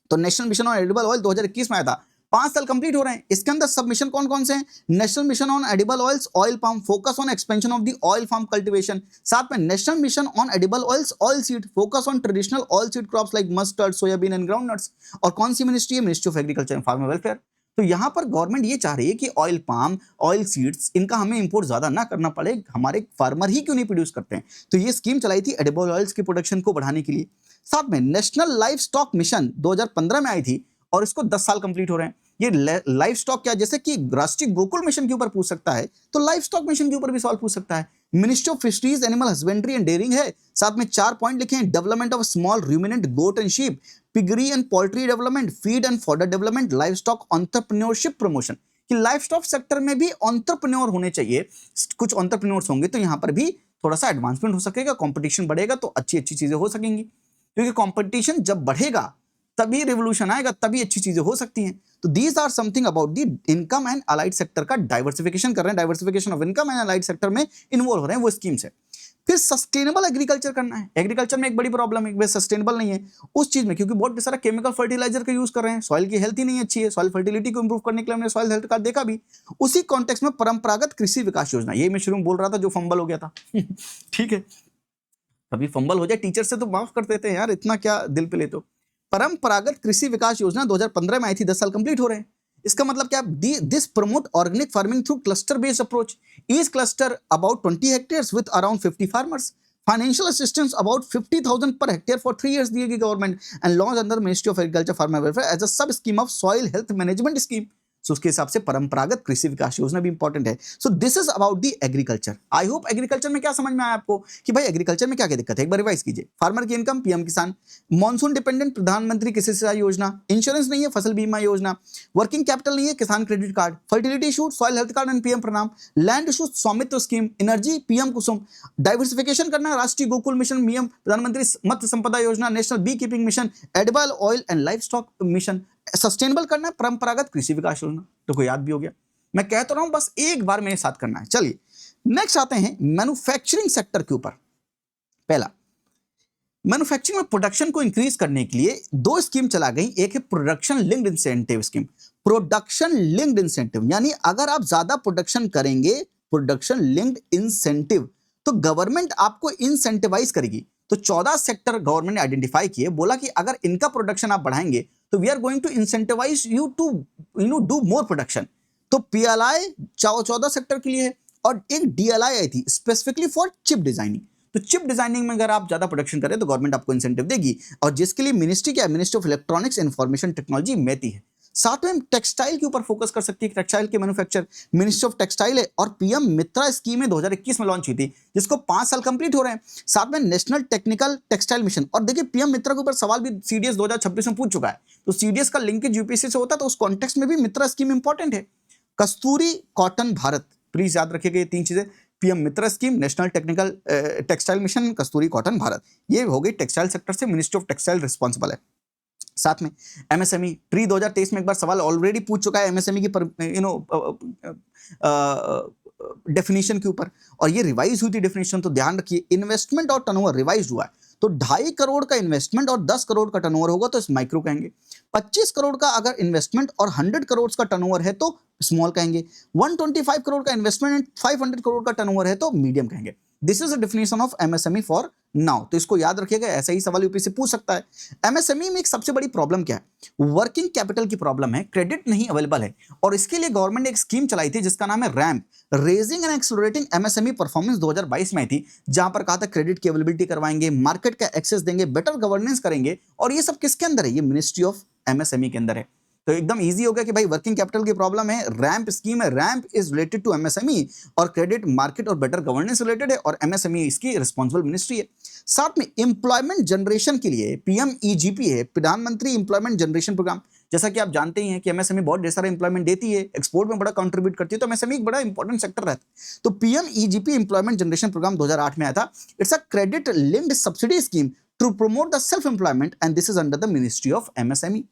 तो national mission on edible oil 2021 में आया था, 5 साल कंप्लीट हो रहे हैं। इसके अंदर सब मिशन कौन कौन से हैं? National mission on edible oils oil palm, focus on expansion of the oil farm cultivation. साथ में national mission on edible oils oil seed, focus on traditional oil seed crops like mustard, soybean and ground nuts. और कौन सी मिनिस्ट्री है? Ministry of agriculture and farmer welfare. तो यहाँ पर गवर्नमेंट ये चाह रही है कि ऑयल पाम, ऑयल सीड्स, इनका हमें इंपोर्ट ज्यादा ना करना पड़े, हमारे फार्मर ही क्यों नहीं प्रोड्यूस करते हैं। तो ये स्कीम चलाई थी एडिबल ऑयल्स की प्रोडक्शन को बढ़ाने के लिए। साथ में नेशनल लाइफ स्टॉक मिशन 2015 में आई थी और इसको 10 साल कंप्लीट हो रहे हैं। ये लाइफ स्टॉक क्या, जैसे कि राष्ट्रीय गोकुल मिशन के ऊपर पूछ सकता है, तो लाइफ स्टॉक मिशन के ऊपर भी सवाल पूछ सकता है। Ministry of fisheries, animal husbandry and dairying है। साथ में 4 पॉइंट लिखे हैं, development of small ruminant goat and sheep, piggery and poultry development, feed and fodder development, livestock entrepreneurship promotion. कि लाइफ स्टॉक सेक्टर में भी एंटरप्रेन्योर होने चाहिए, कुछ एंटरप्रेन्योर्स होंगे तो यहाँ पर भी थोड़ा सा एडवांसमेंट हो सकेगा, कंपटीशन बढ़ेगा तो अच्छी अच्छी चीजें हो सकेंगी। क्योंकि कंपटीशन जब बढ़ेगा तभी रिवोल्यूशन आएगा, तभी अच्छी चीजें हो सकती हैं। तो these are something about the income and allied sector का डाइवर्सिफिकेशन कर रहे हैं, diversification of income and allied sector में इन्वॉल्व हो रहे हैं वो स्कीम्स है। फिर सस्टेनेबल एग्रीकल्चर करना है। एग्रीकल्चर में एक बड़ी प्रॉब्लम है, वे सस्टेनेबल नहीं है उस चीज में, क्योंकि बहुत सारा केमिकल फर्टिलाइजर का यूज कर रहे हैं, सॉइल की हेल्थ ही नहीं अच्छी है। सॉइल फर्टिलिटी को इंप्रूव करने के लिए हमने सॉइल हेल्थ कार्ड देखा भी। उसी कॉन्टेक्स्ट में परंपरागत कृषि विकास योजना, ये मैं शुरू में बोल रहा था जो फंबल हो गया था ठीक है, अभी फंबल हो जाए टीचर से तो माफ कर देते हैं यार, इतना क्या दिल पे ले। तो परंपरागत कृषि विकास योजना 2015 में आई थी, 10 साल कंप्लीट हो रहे हैं। इसका मतलब क्या? This promote organic farming through cluster based approach. Each cluster about 20 hectares with around 50 farmers. Financial assistance about 50,000 per hectare for 3 years दिएगी government and launch under ministry of agriculture farmer welfare as a sub scheme of soil health management scheme. So उसके हिसाब से परंपरागत कृषि विकास योजना भी इंपॉर्टेंट है। सो this is about the agriculture. I hope agriculture में क्या समझ में आया आपको कि भाई एग्रीकल्चर में क्या क्या दिक्कत है, एक बार रिवाइज कीजिए। फार्मर की इनकम, पीएम किसान, मॉनसून डिपेंडेंट प्रधानमंत्री कृषि सिंचाई योजना, इंश्योरेंस नहीं है फसल बीमा योजना, वर्किंग कैपिटल नहीं है किसान credit card, fertility issue soil health card and PM Pranam, land issue Swamitva scheme, energy PM Kusum, diversification करना राष्ट्रीय गोकुल मिशन, पीएम प्रधानमंत्री मत्स्य संपदा योजना, national bee keeping mission, edible oil and livestock mission, sustainable करना परंपरागत कृषि विकास योजना। तो कोई याद भी हो गया, मैं कह तो रहा हूं बस एक बार मेरे साथ करना है। चलिए नेक्स्ट आते हैं मैन्युफैक्चरिंग सेक्टर के ऊपर। पहला, मैन्युफैक्चरिंग में प्रोडक्शन को इंक्रीज करने के लिए 2 स्कीम चला गई। एक है production linked incentive scheme. Production linked incentive यानी अगर आप ज्यादा प्रोडक्शन करेंगे, प्रोडक्शन लिंक्ड इंसेंटिव, तो गवर्नमेंट आपको इंसेंटिवाइज करेगी। तो 14 सेक्टर गवर्नमेंट ने आइडेंटिफाई किए, बोला कि अगर इनका प्रोडक्शन आप बढ़ाएंगे तो we are going to incentivise you to do more production. तो पीएलआई 14 सेक्टर के लिए है और एक डीएलआई आई थी स्पेसिफिकली फॉर चिप डिजाइनिंग। तो चिप डिजाइनिंग में अगर आप ज्यादा प्रोडक्शन करें तो गवर्नमेंट आपको इंसेंटिव देगी, और जिसके लिए मिनिस्ट्री क्या है? Ministry of electronics information technology MeitY है। साथ में टेक्सटाइल के ऊपर फोकस कर सकती है, टेक्सटाइल के मैन्युफैक्चर मिनिस्ट्री ऑफ टेक्सटाइल है। और पीएम मित्रा स्कीम है 2021 में लॉन्च हुई थी, जिसको 5 साल कंप्लीट हो रहे हैं। साथ में नेशनल टेक्निकल टेक्सटाइल मिशन। और देखिए पीएम मित्रा के ऊपर सवाल भी सीडीएस 2026 में पूछ चुका है, तो सीडीएस का लिंकेज यूपीएससी से होता है, तो उस कॉन्टेक्स्ट में भी मित्रा स्कीम इंपॉर्टेंट है। कस्तूरी कॉटन भारत, प्लीज याद रखिएगा ये 3 चीजें, PM Mitra scheme, national technical textile mission, Kasturi cotton Bharat. ये हो गई टेक्सटाइल सेक्टर से, मिनिस्ट्री ऑफ टेक्सटाइल रिस्पॉन्सिबल है। साथ में एमएसएमई, प्री 2023 में एक बार सवाल ऑलरेडी पूछ चुका है एमएसएमई की डेफिनेशन के ऊपर, और ये रिवाइज हुई थी डेफिनेशन, तो ध्यान रखिए। इन्वेस्टमेंट और टर्नओवर रिवाइज हुआ है, तो 2.5 करोड़ का इन्वेस्टमेंट और 10 करोड़ का टर्नओवर होगा तो इस माइक्रो कहेंगे। 25 करोड़ का अगर इन्वेस्टमेंट और 100 करोड़ का टर्नओवर है तो स्मॉल कहेंगे। 125 करोड़ का इन्वेस्टमेंट एंड 500 करोड़ का टर्नओवर है तो मीडियम कहेंगे। This is the definition of MSME for now. तो इसको याद रखिएगा, ऐसा ही सवाल यूपी से पूछ सकता है। एमएसएमई में एक सबसे बड़ी प्रॉब्लम क्या है? वर्किंग कैपिटल की प्रॉब्लम है, क्रेडिट नहीं अवेलेबल है। और इसके लिए गवर्नमेंट ने एक स्कीम चलाई थी जिसका नाम है ramp, raising and accelerating MSME performance, 2022 में आई थी, जहां पर कहा था क्रेडिट की अवेलेबिलिटी करवाएंगे, मार्केट का एक्सेस देंगे, बेटर गवर्नेंस करेंगे। और ये सब किसके अंदर है? ये मिनिस्ट्री ऑफ एमएसएमई के अंदर है। तो एकदम इजी हो गया कि भाई वर्किंग कैपिटल की प्रॉब्लम है, रैम्प स्कीम है, RAMP is related to MSME, और क्रेडिट मार्केट और बेटर गवर्नेंस रिलेटेड है, और एमएसएमई इसकी रिस्पांसिबल मिनिस्ट्री है। साथ में एम्प्लॉयमेंट जनरेशन के लिए पीएमईजीपी है, प्रधानमंत्री एम्प्लॉयमेंट जनरेशन प्रोग्राम। जैसा कि आप जानते ही हैं कि एमएसएमई बहुत ढेर सारा एम्प्लॉयमेंट देती है, एक्सपोर्ट में बड़ा कंट्रीब्यूट करती है, तो एमएसएमई एक बड़ा इंपॉर्टेंट सेक्टर रहता है। तो पीएमईजीपी एम्प्लॉयमेंट जनरेशन प्रोग्राम 2008 में आया था। It's a credit linked subsidy scheme to promote the self employment and this is under the ministry of MSME.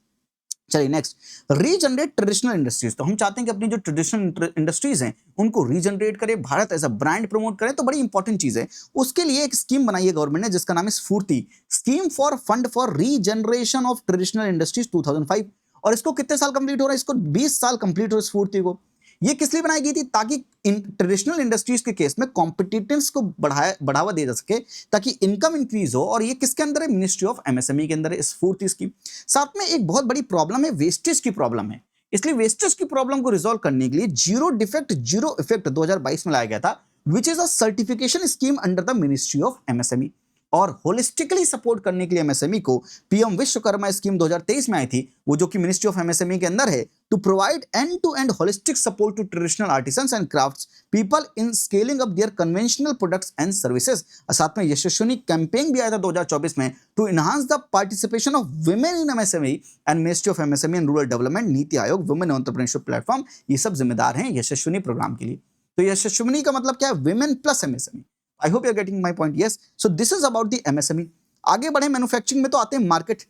चलिए नेक्स्ट, रीजनरेट ट्रेडिशनल इंडस्ट्रीज। तो हम चाहते हैं कि अपनी जो ट्रेडिशनल इंडस्ट्रीज हैं उनको रीजनरेट करें, Bharat as a brand promote करें, तो बड़ी इंपॉर्टेंट चीज है। उसके लिए एक स्कीम बनाई है गवर्नमेंट ने जिसका नाम है स्फूर्ति, scheme for fund for regeneration of traditional industries 2005। और इसको कितने साल कंप्लीट हो रहा है, इसको 20 साल कंप्लीट हो स्फूर्ति को। ये किस लिए बनाई गई थी, ताकि ट्रेडिशनल इंडस्ट्रीज के केस में कॉम्पिटिटिव्स को बढ़ावा दिया जा सके, ताकि इनकम इंक्रीज हो। और ये किसके अंदर है, मिनिस्ट्री ऑफ एमएसएमई के अंदर है स्फूर्ति स्कीम। साथ में एक बहुत बड़ी प्रॉब्लम है, वेस्टेज की प्रॉब्लम है। इसलिए वेस्टेज की प्रॉब्लम को रिजॉल्व करने के लिए जीरो डिफेक्ट जीरो इफेक्ट 2022 में लाया गया था, which is a certification scheme under the ministry of MSME. और होलिस्टिकली सपोर्ट करने के लिए एमएसएमई को पीएम विश्वकर्मा स्कीम 2023 में आई थी, वो जो कि मिनिस्ट्री ऑफ एमएसएमई के अंदर है, to provide end to end holistic support to traditional artisans and crafts people in scaling up their conventional products and services. साथ में यशस्विनी कैंपेन भी आया था 2024 में, to enhance the participation of women in MSME and ministry of MSME and rural development, NITI Aayog, women entrepreneurship platform, ये सब जिम्मेदार हैं यशस्विनी प्रोग्राम के लिए। तो यशस्विनी का मतलब क्या है, women plus MSME. I hope you are getting my point. Yes, so this is about the MSME. आगे बढ़े मैन्युफैक्चरिंग में, तो आते हैं मार्केट।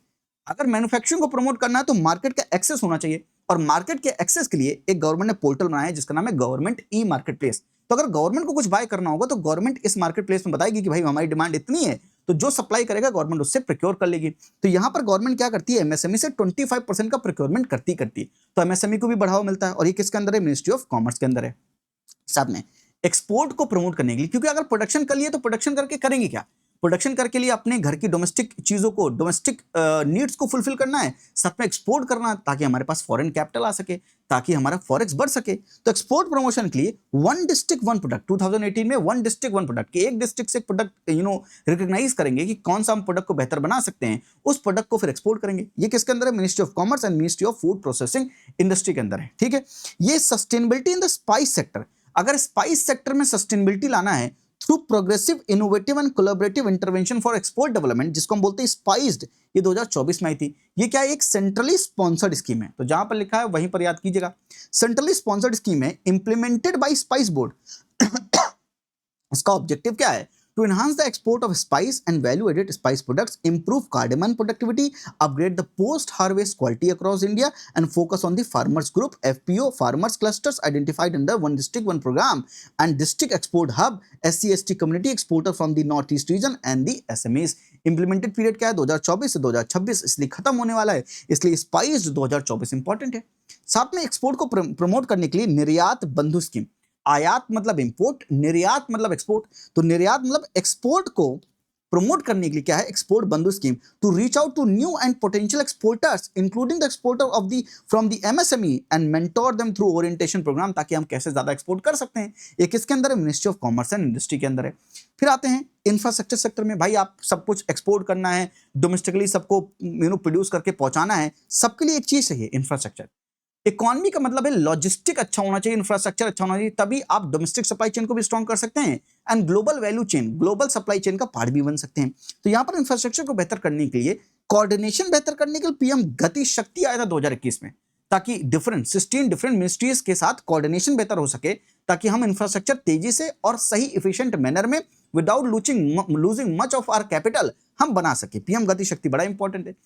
अगर मैन्युफैक्चरिंग को प्रमोट करना है तो मार्केट का एक्सेस होना चाहिए, और मार्केट के एक्सेस के लिए एक गवर्नमेंट ने पोर्टल बनाया है जिसका नाम है गवर्नमेंट ई मार्केट प्लेस। तो अगर गवर्नमेंट को कुछ बाय करना होगा तो गवर्नमेंट इस मार्केट प्लेस में बताएगी कि भाई हमारी डिमांड इतनी है, तो जो सप्लाई करेगा गवर्नमेंट उससे प्रोक्योर कर लेगी। तो यहाँ पर गवर्नमेंट क्या करती है, एमएसएमई से 25% का प्रोक्योरमेंट करती है। तो एमएसएमई को भी बढ़ावा मिलता है, और ये किसके अंदर है, मिनिस्ट्री ऑफ कॉमर्स के अंदर है। साथ में एक्सपोर्ट को प्रमोट करने के लिए, क्योंकि अगर प्रोडक्शन कर लिए तो प्रोडक्शन करके करेंगे क्या, प्रोडक्शन करके लिए अपने घर की डोमेस्टिक चीजों को, डोमेस्टिक नीड्स को फुलफिल करना है, साथ में एक्सपोर्ट करना है ताकि हमारे पास फॉरेन कैपिटल आ सके, ताकि हमारा फॉरेक्स बढ़ सके। तो एक्सपोर्ट प्रमोशन के लिए वन डिस्ट्रिक्ट वन प्रोडक्ट 2018 में, वन डिस्ट्रिक्ट वन प्रोडक्ट, एक डिस्ट्रिक्ट से एक प्रोडक्ट रिकॉग्नाइज करेंगे कि कौन सा हम प्रोडक्ट को बेहतर बना सकते हैं, उस प्रोडक्ट को फिर एक्सपोर्ट करेंगे। ये किसके अंदर है, ministry of commerce and ministry of food processing industry के अंदर है। ठीक है, ये sustainability in the spice sector. अगर स्पाइस सेक्टर में सस्टेनेबिलिटी लाना है through progressive innovative and collaborative intervention for export development, जिसको हम बोलते हैं स्पाइस्ड, ये 2024 में आई थी। ये क्या है, एक सेंट्रली स्पॉन्सर्ड स्कीम है। तो जहां पर लिखा है वहीं पर याद कीजिएगा, सेंट्रली स्पॉन्सर्ड स्कीम है, इंप्लीमेंटेड बाय स्पाइस बोर्ड। इसका ऑब्जेक्टिव क्या है, to enhance the export of spice and value-added spice products, improve cardamom productivity, upgrade the post-harvest quality across India, and focus on the farmers group, FPO, farmers clusters identified under One District One Program, and District Export Hub, SC/ST community exporter from the Northeast region, and the SMEs. Implemented period क्या है, 2024 से 2026, इसलिए खत्म होने वाला है, इसलिए स्पाइस 2024 इंपॉर्टेंट है। साथ में एक्सपोर्ट को प्रमोट करने के लिए निर्यात बंधु स्कीम, आयात मतलब इंपोर्ट, निर्यात मतलब एक्सपोर्ट। तो निर्यात मतलब एक्सपोर्ट को प्रमोट करने के लिए क्या है, export Bandhu scheme, to reach out to new and potential exporters including the exporter of the from the MSME and mentor them through orientation programme, ताकि हम कैसे ज्यादा एक्सपोर्ट कर सकते हैं। ये किसके अंदर है, ministry of commerce and industry के अंदर है। फिर आते हैं इंफ्रास्ट्रक्चर सेक्टर में। भाई आप सब कुछ एक्सपोर्ट करना है, डोमेस्टिकली सबको प्रोड्यूस करके पहुंचाना है, सबके लिए एक चीज चाहिए, इंफ्रास्ट्रक्चर। इकोनॉमी का मतलब है लॉजिस्टिक अच्छा होना चाहिए, इंफ्रास्ट्रक्चर अच्छा होना चाहिए, तभी आप डोमेस्टिक सप्लाई चेन को भी स्ट्रॉन्ग कर सकते हैं and global value chain, global supply chain का पार्ट भी बन सकते हैं। तो यहां पर इंफ्रास्ट्रक्चर को बेहतर करने के लिए, कोऑर्डिनेशन बेहतर करने के लिए पीएम गति शक्ति आया था 2021 में, ताकि 16 डिफरेंट मिनिस्ट्रीज के साथ कोऑर्डिनेशन बेहतर हो सके, ताकि हम इंफ्रास्ट्रक्चर तेजी से और सही इफिशिएंट मैनर में without losing much of our capital हम बना सके। पीएम गति शक्ति बड़ा इंपॉर्टेंट है।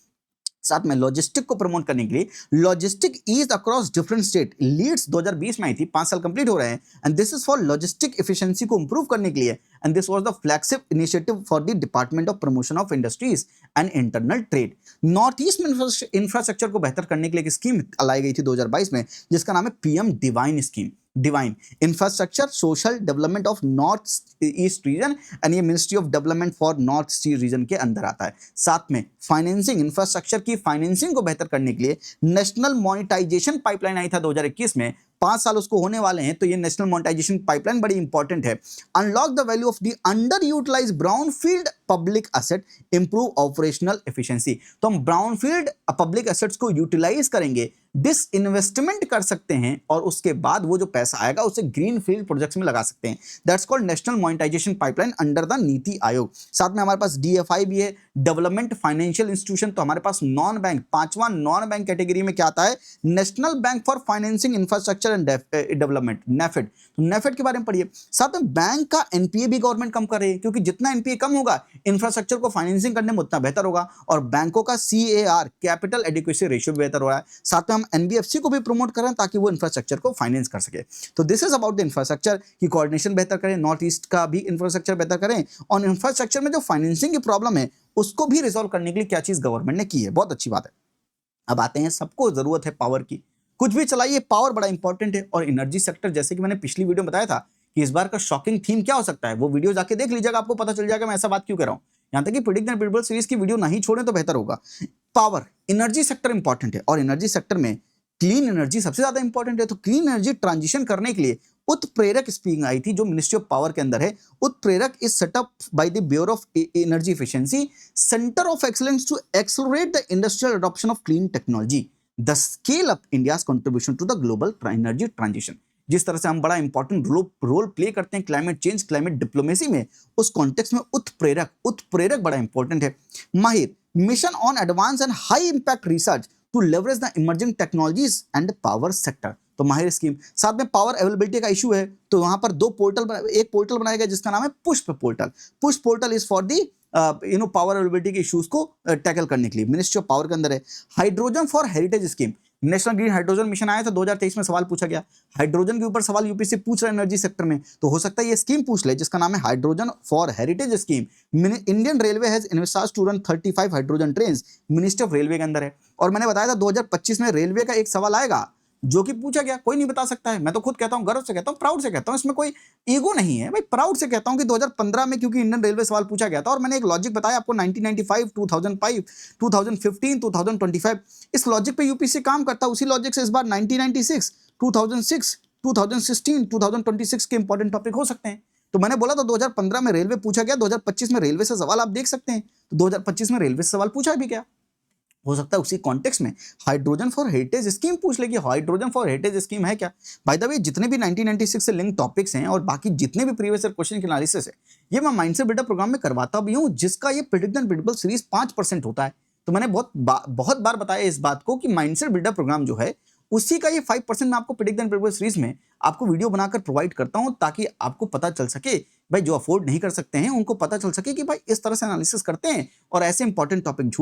साथ में लॉजिस्टिक को प्रमोट करने के लिए logistic ease across different state, LEADS 2020 में आई थी, 5 साल कंप्लीट हो रहे हैं, and this is for logistic efficiency को इंप्रूव करने के लिए, and this was the flagship initiative for the department of promotion of industries and internal trade. North east में इंफ्रास्ट्रक्चर को बेहतर करने के लिए एक स्कीम लाई गई थी 2022 में, जिसका नाम है PM divine scheme, divine infrastructure social development of north east region, and ये ministry of development for north east region के अंदर आता है। साथ में फाइनेंसिंग, इंफ्रास्ट्रक्चर की फाइनेंसिंग को बेहतर करने के लिए नेशनल मोनेटाइजेशन पाइपलाइन आई था 2021 में, 5 साल उसको होने वाले हैं, तो ये नेशनल मोनेटाइजेशन पाइपलाइन बड़ी इंपॉर्टेंट है। Unlock the value of the under utilized brownfield public asset, improve operational efficiency. तो हम ब्राउनफील्ड पब्लिक एसेट्स को यूटिलाइज करेंगे, डिसइन्वेस्टमेंट कर सकते हैं, और उसके बाद वो जो पैसा आएगा उसे ग्रीन फील्ड प्रोजेक्ट्स में लगा सकते हैं। That's called national monetization pipeline under the NITI Aayog. साथ में हमारे पास डीएफआई भी है, डेवलपमेंट फाइनेंशियल इंस्टीट्यूशन। तो हमारे पास नॉन बैंक, 5वां नॉन बैंक कैटेगरी में क्या आता है, national bank for financing infrastructure and development, NAFED. तो नेफेड के बारे में पढ़िए। साथ में बैंक का एनपीए भी गवर्नमेंट कम कर रही है, क्योंकि जितना एनपीए कम होगा इंफ्रास्ट्रक्चर को फाइनेंसिंग करने में उतना बेहतर होगा, और बैंकों का सीएआर, कैपिटल एडिक्वेसी रेशियो बेहतर हो रहा है। साथ में हम एनबीएफसी को भी प्रमोट करें ताकि वो इंफ्रास्ट्रक्चर को फाइनेंस कर सके। तो this is about the infrastructure की कोऑर्डिनेशन बेहतर करें, नॉर्थ ईस्ट का भी इंफ्रास्ट्रक्चर बेहतर करें, और इंफ्रास्ट्रक्चर में जो फाइनेंसिंग की प्रॉब्लम है उसको भी रिजॉल्व करने के लिए क्या चीज गवर्नमेंट ने की है, बहुत अच्छी बात है। अब आते हैं, सबको जरूरत है पावर की, कुछ भी चलाइए पावर बड़ा इंपॉर्टेंट है। और एनर्जी सेक्टर, जैसे कि मैंने पिछली वीडियो में बताया था कि इस बार का शॉकिंग थीम क्या हो सकता है, वो वीडियो जाके देख लीजिएगा, आपको पता चल जाएगा मैं ऐसा बात क्यों कर रहा हूं। यहां तक कि प्रेडिक्ट एंड प्रेडिक्टेबल सीरीज की वीडियो नहीं छोड़ें तो बेहतर होगा। पावर, एनर्जी सेक्टर इंपॉर्टेंट है, और एनर्जी सेक्टर में क्लीन एनर्जी सबसे ज्यादा इंपॉर्टेंट है। तो क्लीन एनर्जी ट्रांजिशन करने के लिए उत्प्रेरक स्कीम आई थी जो मिनिस्ट्री ऑफ पावर के अंदर है। Utprerak is set up by the bureau of energy efficiency, centre of excellence to accelerate the industrial adoption of clean technology, the scale up India's contribution to the global energy transition. जिस तरह से हम बड़ा इंपॉर्टेंट रोल प्ले करते हैं क्लाइमेट चेंज, क्लाइमेट डिप्लोमेसी में, उस कॉन्टेक्स्ट में उत्प्रेरक बड़ा इंपॉर्टेंट है। Mahir, mission on advance and high impact research to leverage the emerging technologies and power sector. तो माहिर स्कीम, साथ में पावर अवेलेबिलिटी का इशू है, तो वहां पर एक पोर्टल बनाया गया जिसका नाम है पुष्प पोर्टल। पुष्प portal is for the power availability के इश्यूज को टैकल करने के लिए, मिनिस्ट्री ऑफ पावर के अंदर है। Hydrogen for heritage scheme, national green hydrogen mission आया था 2023 में, सवाल पूछा गया हाइड्रोजन के ऊपर, सवाल यूपीएससी पूछ रहा है एनर्जी सेक्टर में, तो हो सकता है ये स्कीम पूछ ले जिसका नाम है hydrogen for heritage scheme. Indian railway has invested to run 35 hydrogen train, ministry of railway के अंदर है। और मैंने बताया था 2025 में रेलवे का एक सवाल आएगा जो कि पूछा गया, कोई नहीं बता सकता है, मैं तो खुद कहता हूं, गर्व से कहता हूं, प्राउड से कहता हूं, इसमें कोई ईगो नहीं है भाई, प्राउड से कहता हूं कि 2015 में क्योंकि इंडियन रेलवे सवाल पूछा गया था, और मैंने एक लॉजिक बताया आपको 1995, 2005, 2015, 2025, इस लॉजिक पे यूपीएससी काम करता है। उसी लॉजिक से इस बार 1996, 2006, 2016, 2026 के इंपॉर्टेंट टॉपिक हो सकते हैं। तो मैंने बोला था 2015 में रेलवे पूछा गया, 2025 में रेलवे से सवाल आप देख सकते हैं, तो 2025 में रेलवे से सवाल पूछा भी गया, हो सकता है उसी कॉन्टेक्स्ट में हाइड्रोजन फॉर हेरिटेज स्कीम पूछ लेगी। हाइड्रोजन फॉर हेरिटेज स्कीम है क्या? बाय द वे, जितने भी 1996 से लिंक टॉपिक्स हैं और बाकी जितने भी प्रीवियस ईयर क्वेश्चन के एनालिसिस है, ये मैं माइंडसेट बिल्डर प्रोग्राम में करवाता भी हूं, जिसका ये प्रेडिक्ट एंड प्रेडिक्टेबल सीरीज 5% होता है। तो मैंने बहुत बार बताया इस बात को कि माइंडसेट बिल्डर प्रोग्राम जो है उसी का ये 5% मैं आपको प्रेडिक्ट एंड प्रेडिक्टेबल सीरीज में आपको वीडियो बनाकर प्रोवाइड करता हूं, ताकि आपको पता चल सके, भाई जो अफोर्ड नहीं कर सकते हैं उनको पता चल सके कि भाई इस तरह से एनालिसिस करते हैं और ऐसे इंपॉर्टेंट टॉपिक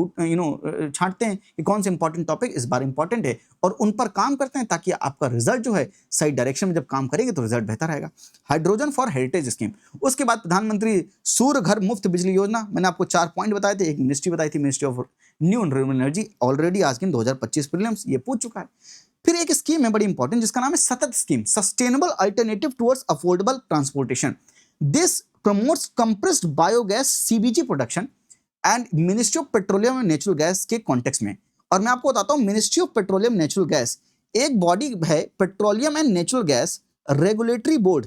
छांटते हैं कि कौन से इंपॉर्टेंट टॉपिक इस बार इंपॉर्टेंट है, और उन पर काम करते हैं ताकि आपका रिजल्ट जो है सही डायरेक्शन में जब काम करेंगे तो रिजल्ट बेहतर आएगा। हाइड्रोजन फॉर हेरिटेज स्कीम, उसके बाद प्रधानमंत्री सूर्य घर मुफ्त बिजली योजना, मैंने आपको 4 पॉइंट बताए थे, एक मिनिस्ट्री बताई थी, ministry of new renewable energy, already आज की 2025 प्रीलिम्स ये पूछ चुका है। फिर एक स्कीम है बड़ी इंपॉर्टेंट जिसका नाम है सतत scheme, sustainable alternative towards affordable transportation. This promotes compressed biogas CBG production and ministry of petroleum and natural gas के कॉन्टेक्स्ट में। और मैं आपको बताता हूं, ministry of petroleum natural gas एक बॉडी है, petroleum and natural gas regulatory board,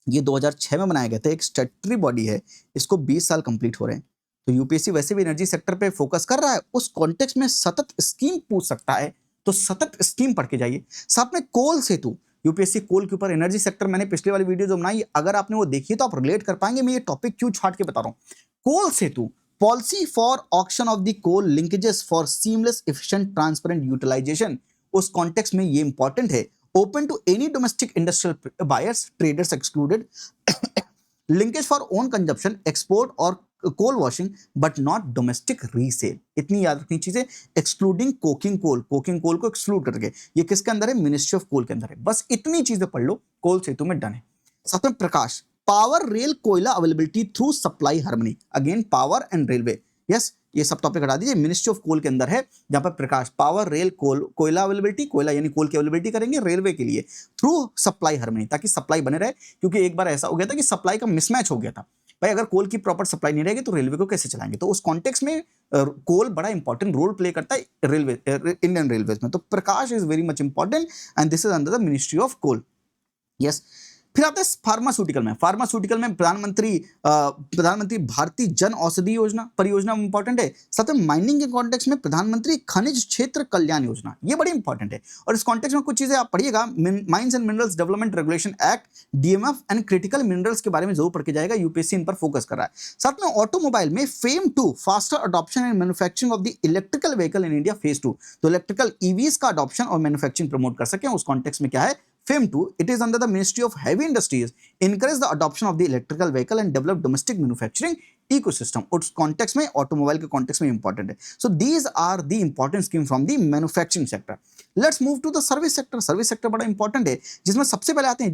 ये 2006 में बनाया गया था, एक स्टैट्यूटरी बॉडी है, इसको 20 साल कंप्लीट हो रहे हैं। तो यूपीएससी वैसे भी एनर्जी सेक्टर पे फोकस कर रहा है, उस कॉन्टेक्स्ट में सतत स्कीम पूछ सकता है, तो सतत स्कीम पढ़ के जाइए। साथ में कोल सेतु, यूपीएससी कोल के ऊपर एनर्जी सेक्टर, मैंने पिछले वाली वीडियो जो बनाई, अगर आपने वो देखी तो आप रिलेट कर पाएंगे मैं ये टॉपिक क्यों छाट के बता रहा हूं। Coal Setu, policy for auction of the coal linkages for seamless efficient transparent utilisation, उस कॉन्टेक्स्ट में ये इंपॉर्टेंट है। Open to any domestic industrial buyers, traders excluded, linkage for own consumption, export और coal washing but not domestic resale. इतनी याद रखनी चीजें, एक्सक्लूडिंग कोकिंग कोल को एक्सक्लूड करके, ये किसके अंदर है? मिनिस्ट्री ऑफ कोल के अंदर है। बस इतनी चीजें पढ़ लो, कोल सेतु में डन है। साथ में प्रकाश, पावर रेल कोयला availability through supply harmony, again power and railway, yes ये सब टॉपिक हटा दीजिए, मिनिस्ट्री ऑफ कोल के अंदर है, जहां पर प्रकाश, पावर रेल कोयला अवेलेबिलिटी, कोयला यानी कोल की अवेलेबिलिटी करेंगे रेलवे के लिए थ्रू सप्लाई हार्मनी, ताकि सप्लाई बने रहे, क्योंकि एक बार ऐसा हो गया था कि सप्लाई का मिसमैच हो गया था, भाई अगर कोल की प्रॉपर सप्लाई नहीं रहेगी तो रेलवे को कैसे चलाएंगे। तो उस कॉन्टेक्स्ट में कोल बड़ा इंपॉर्टेंट रोल प्ले करता है रेलवे, इंडियन रेलवेज में। तो Prakash is very much important and this is under the ministry of coal, yes. फिर आता है फार्मास्यूटिकल में, प्रधानमंत्री भारतीय जन औषधि योजना परियोजना इंपॉर्टेंट है। साथ में माइनिंग के कॉन्टेक्स्ट में प्रधानमंत्री खनिज क्षेत्र कल्याण योजना, ये बड़ी इंपॉर्टेंट है। और इस कॉन्टेक्स्ट में कुछ चीजें आप पढ़िएगा, mines and minerals development regulation act, DMF and critical minerals के बारे में जरूर पढ़ के जाएगा, यूपीएससी इन पर फोकस कर रहा है। साथ में ऑटोमोबाइल में fame 2 faster adoption and manufacturing of the electrical vehicle in India phase 2, तो इलेक्ट्रिकल ईवीज का अडॉप्शन और मैन्युफैक्चरिंग प्रमोट कर सके, उस कॉन्टेक्स्ट में क्या है? FAME 2, it is under the Ministry of Heavy Industries, encourage the adoption of the electrical vehicle and develop domestic manufacturing ecosystem. उस कॉन्टेक्स्ट में, ऑटोमोबाइल के कॉन्टेक्स्ट में इंपॉर्टेंट है। So these are the important scheme from the manufacturing sector. Let's move to the service sector. Service sector बड़ा इंपॉर्टेंट है, जिसमें सबसे पहले आते हैं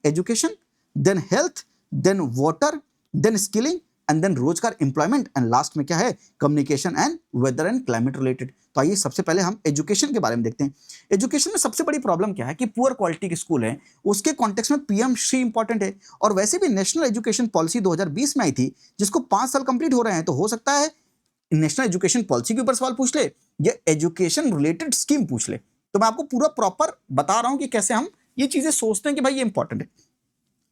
education, then health, then water, then skilling, and then रोजगार एम्प्लॉयमेंट, एंड लास्ट में क्या है, communication and weather and climate related. तो आइए सबसे पहले हम एजुकेशन के बारे में देखते हैं। एजुकेशन में सबसे बड़ी प्रॉब्लम क्या है कि पुअर क्वालिटी के स्कूल हैं, उसके कॉन्टेक्स्ट में पीएम श्री इंपॉर्टेंट है। और वैसे भी नेशनल एजुकेशन पॉलिसी 2020 में आई थी, जिसको 5 साल कंप्लीट हो रहे हैं, तो हो सकता है नेशनल एजुकेशन पॉलिसी के ऊपर सवाल पूछ ले या एजुकेशन रिलेटेड स्कीम पूछ ले। तो मैं आपको पूरा प्रॉपर बता रहा हूं कि कैसे हम ये चीजें सोचते हैं कि भाई ये इंपॉर्टेंट है।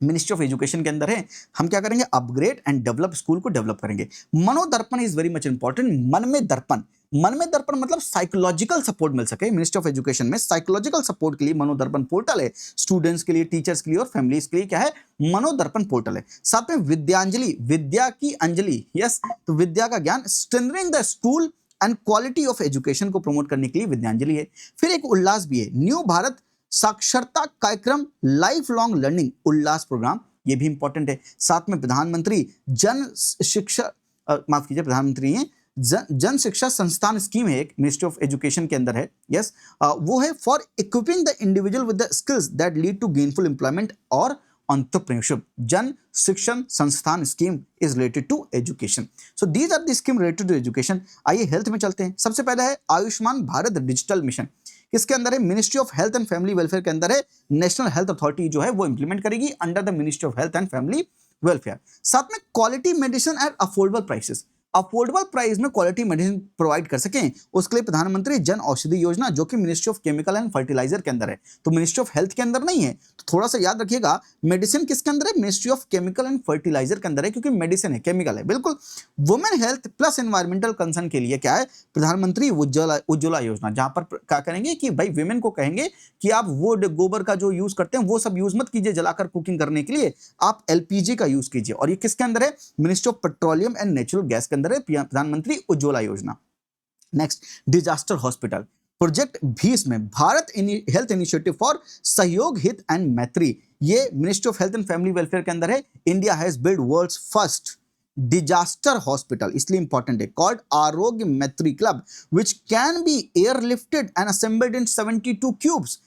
मिनिस्ट्री ऑफ एजुकेशन के अंदर है, हम क्या करेंगे, अपग्रेड एंड डेवलप स्कूल को डेवलप करेंगे। Manodarpan is very much important. मन में दर्पण, मन में दर्पण मतलब साइकोलॉजिकल सपोर्ट मिल सके। मिनिस्ट्री ऑफ एजुकेशन में साइकोलॉजिकल सपोर्ट के लिए मनोदर्पण पोर्टल है, स्टूडेंट्स के लिए, टीचर्स के लिए और फैमिलीज के लिए क्या है, मनोदर्पण पोर्टल है। साथ में विद्यांजलि, विद्या की अंजलि, यस, तो विद्या का ज्ञान, strengthening the school and quality of education को प्रमोट करने के लिए विद्यांजलि है। फिर एक उल्लास भी है, न्यू भारत साक्षरता कार्यक्रम, लाइफ लॉन्ग लर्निंग उल्लास प्रोग्राम, ये भी इंपॉर्टेंट है। साथ में प्रधानमंत्री जन शिक्षा, माफ कीजिए, प्रधानमंत्री है जन शिक्षा संस्थान स्कीम है, एक मिनिस्ट्री ऑफ एजुकेशन के अंदर है, यस, वो है for equipping the individual with the skills that lead to gainful employment और entrepreneurship. Jan Shikshan Sansthan scheme is related to education. So these are the scheme related to education. आइए हेल्थ में चलते हैं। सबसे पहले है आयुष्मान भारत डिजिटल मिशन। किसके अंदर है, ministry of health and family welfare के अंदर है। नेशनल हेल्थ अथॉरिटी जो है वो इंप्लीमेंट करेगी under the ministry of health and family welfare. साथ में quality medicine at affordable prices, affordable price में क्वालिटी मेडिसिन प्रोवाइड कर सकें, उसके लिए प्रधानमंत्री जन औषधि योजना, जो कि ministry of chemical and fertiliser के अंदर है, तो मिनिस्ट्री ऑफ हेल्थ के अंदर नहीं है। तो थोड़ा सा याद रखिएगा, मेडिसिन किसके अंदर है, ministry of chemical and fertiliser के अंदर है, क्योंकि मेडिसिन है, केमिकल है, बिल्कुल। Women health plus environmental concern के लिए क्या है, प्रधानमंत्री उज्ज्वला योजना, जहां पर क्या करेंगे कि भाई विमेन को कहेंगे कि आप वो गोबर का जो यूज करते हैं वो सब यूज मत कीजिए जलाकर कुकिंग करने के लिए, आप एलपीजी का यूज कीजिए। और ये किसके अंदर है, ministry of petroleum and natural gas के अंदर है, प्रधानमंत्री उज्ज्वला योजना। नेक्स्ट, डिजास्टर हॉस्पिटल प्रोजेक्ट 20 में भारत हेल्थ इनिशिएटिव फॉर सहयोग हित एंड मैत्री, ये ministry of health and family welfare के अंदर है। India has build world's first disaster hospital, इसलिए इंपॉर्टेंट है, called Aarogya Maitri club, which can be airlifted and assembled in 72 cubes.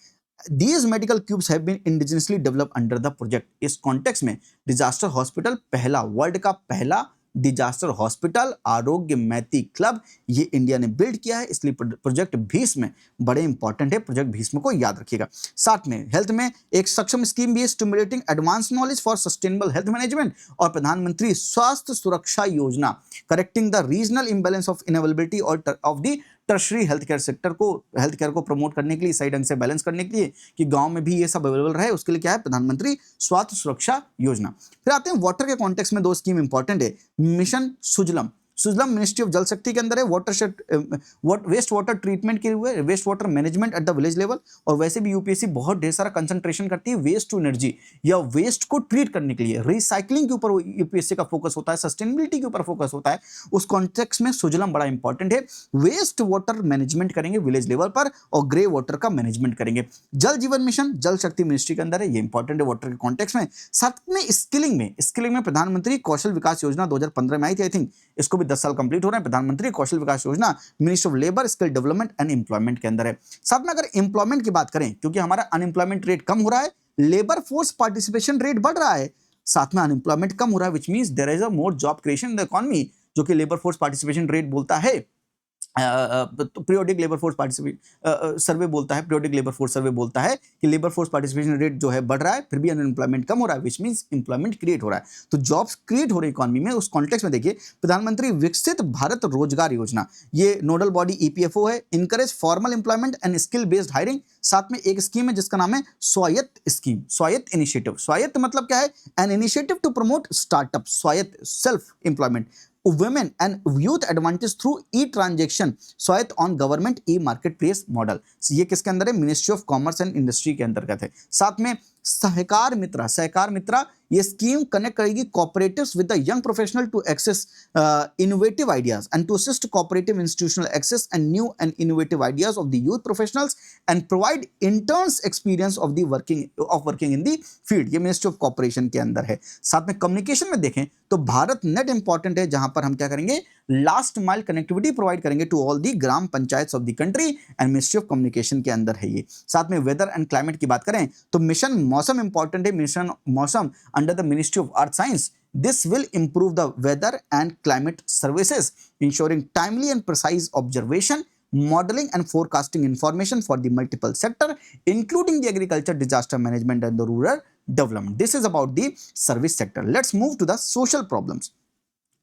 These medical cubes have been indigenously developed under the project। इस कॉन्टेक्स्ट में डिजास्टर हॉस्पिटल पहला, वर्ल्ड का पहला डिजास्टर हॉस्पिटल आरोग्य मैत्री क्लब, ये इंडिया ने बिल्ड किया है, इसलिए प्रोजेक्ट 20 में बड़े इंपॉर्टेंट है। प्रोजेक्ट 20 में को याद रखिएगा। साथ में हेल्थ में एक सक्षम स्कीम भी है, stimulating advance knowledge for sustainable health management, और प्रधानमंत्री स्वास्थ्य सुरक्षा योजना, correcting the regional imbalance of unavailability और of the tertiary health care sector को, हेल्थ केयर को प्रमोट करने के लिए, सही ढंग से बैलेंस करने के लिए कि गांव में भी ये सब अवेलेबल रहे, उसके लिए क्या है, प्रधानमंत्री स्वास्थ्य सुरक्षा योजना। फिर आते हैं वाटर के कॉन्टेक्स्ट में, दो स्कीम इंपॉर्टेंट है, mission Sujalam, Sujalam ministry of जल शक्ति के अंदर है, वेस्ट वाटर ट्रीटमेंट के लिए, waste water management at the village level. और वैसे भी यूपीएससी बहुत ढेर सारा कंसंट्रेशन करती है वेस्ट टू एनर्जी या वेस्ट को ट्रीट करने के लिए, रिसाइकलिंग के ऊपर यूपीएससी का फोकस होता है, सस्टेनेबिलिटी के ऊपर फोकस होता है। उस कॉन्टेक्स्ट में सुजलम बड़ा इंपॉर्टेंट है। वेस्ट वाटर मैनेजमेंट करेंगे विलेज लेवल पर और ग्रे वाटर का मैनेजमेंट करेंगे। जल जीवन मिशन जल शक्ति मिनिस्ट्री के अंदर है, ये इंपॉर्टेंट है वाटर के कॉन्टेक्स्ट में। साथ में स्किलिंग में प्रधानमंत्री कौशल विकास योजना 2015 में आई थी, आई थिंक इसको 10 साल कंप्लीट हो रहे हैं। प्रधानमंत्री कौशल विकास योजना ministry of labour skill development and employment के अंदर है। साथ में अगर एम्प्लॉयमेंट की बात करें, क्योंकि हमारा अनएम्प्लॉयमेंट रेट कम हो रहा है, लेबर फोर्स पार्टिसिपेशन रेट बढ़ रहा है, साथ में अनएम्प्लॉयमेंट कम हो रहा है, which means there is a more job creation in the economy, जो कि लेबर फोर्स पार्टिसिपेशन रेट बोलता है, periodic labour force participation survey बोलता है, पीरियोडिक लेबर फोर्स सर्वे बोलता है कि लेबर फोर्स पार्टिसिपेशन रेट जो है बढ़ रहा है, फिर भी अनएम्प्लॉयमेंट कम हो रहा है, विच मींस एम्प्लॉयमेंट क्रिएट हो रहा है, तो जॉब्स क्रिएट हो रही है इकोनॉमी में। उस कॉन्टेक्स्ट में देखिए, प्रधानमंत्री विकसित भारत रोजगार योजना, ये नोडल बॉडी ईपीएफओ है, encourage formal employment and skill based hiring. साथ में एक स्कीम है जिसका नाम है स्वायत्त स्कीम, स्वायत्त इनिशिएटिव। स्वायत्त मतलब क्या है, an initiative to promote startup, Swayatt self employment, women and youth advantage through e-transaction, Swayatt on government e marketplace model, ये किसके अंदर है, ministry of commerce and industry के अंतर्गत है। साथ में सहकार मित्रा, ये स्कीम कनेक्ट करेगी cooperatives with the young professional to access innovative ideas and to assist cooperative institutional access and new and innovative ideas of the youth professionals and provide interns experience of the working in the field, ये मिनिस्ट्री ऑफ कॉर्पोरेशन के अंदर है। साथ में कम्युनिकेशन में देखें तो भारत नेट इंपॉर्टेंट है, जहां पर हम क्या करेंगे, लास्ट माइल कनेक्टिविटी प्रोवाइड करेंगे to all the gram panchayat of the country, and ministry of communication के अंदर है ये। साथ में वेदर एंड क्लाइमेट की बात करें तो मिशन मौसम इंपॉर्टेंट है, मिशन मौसम under the ministry of earth science. This will improve the weather and climate services, ensuring timely and precise observation, modeling and forecasting information for the multiple sector, including the agriculture, disaster management and the rural development. This is about the service sector. Let's move to the social problems.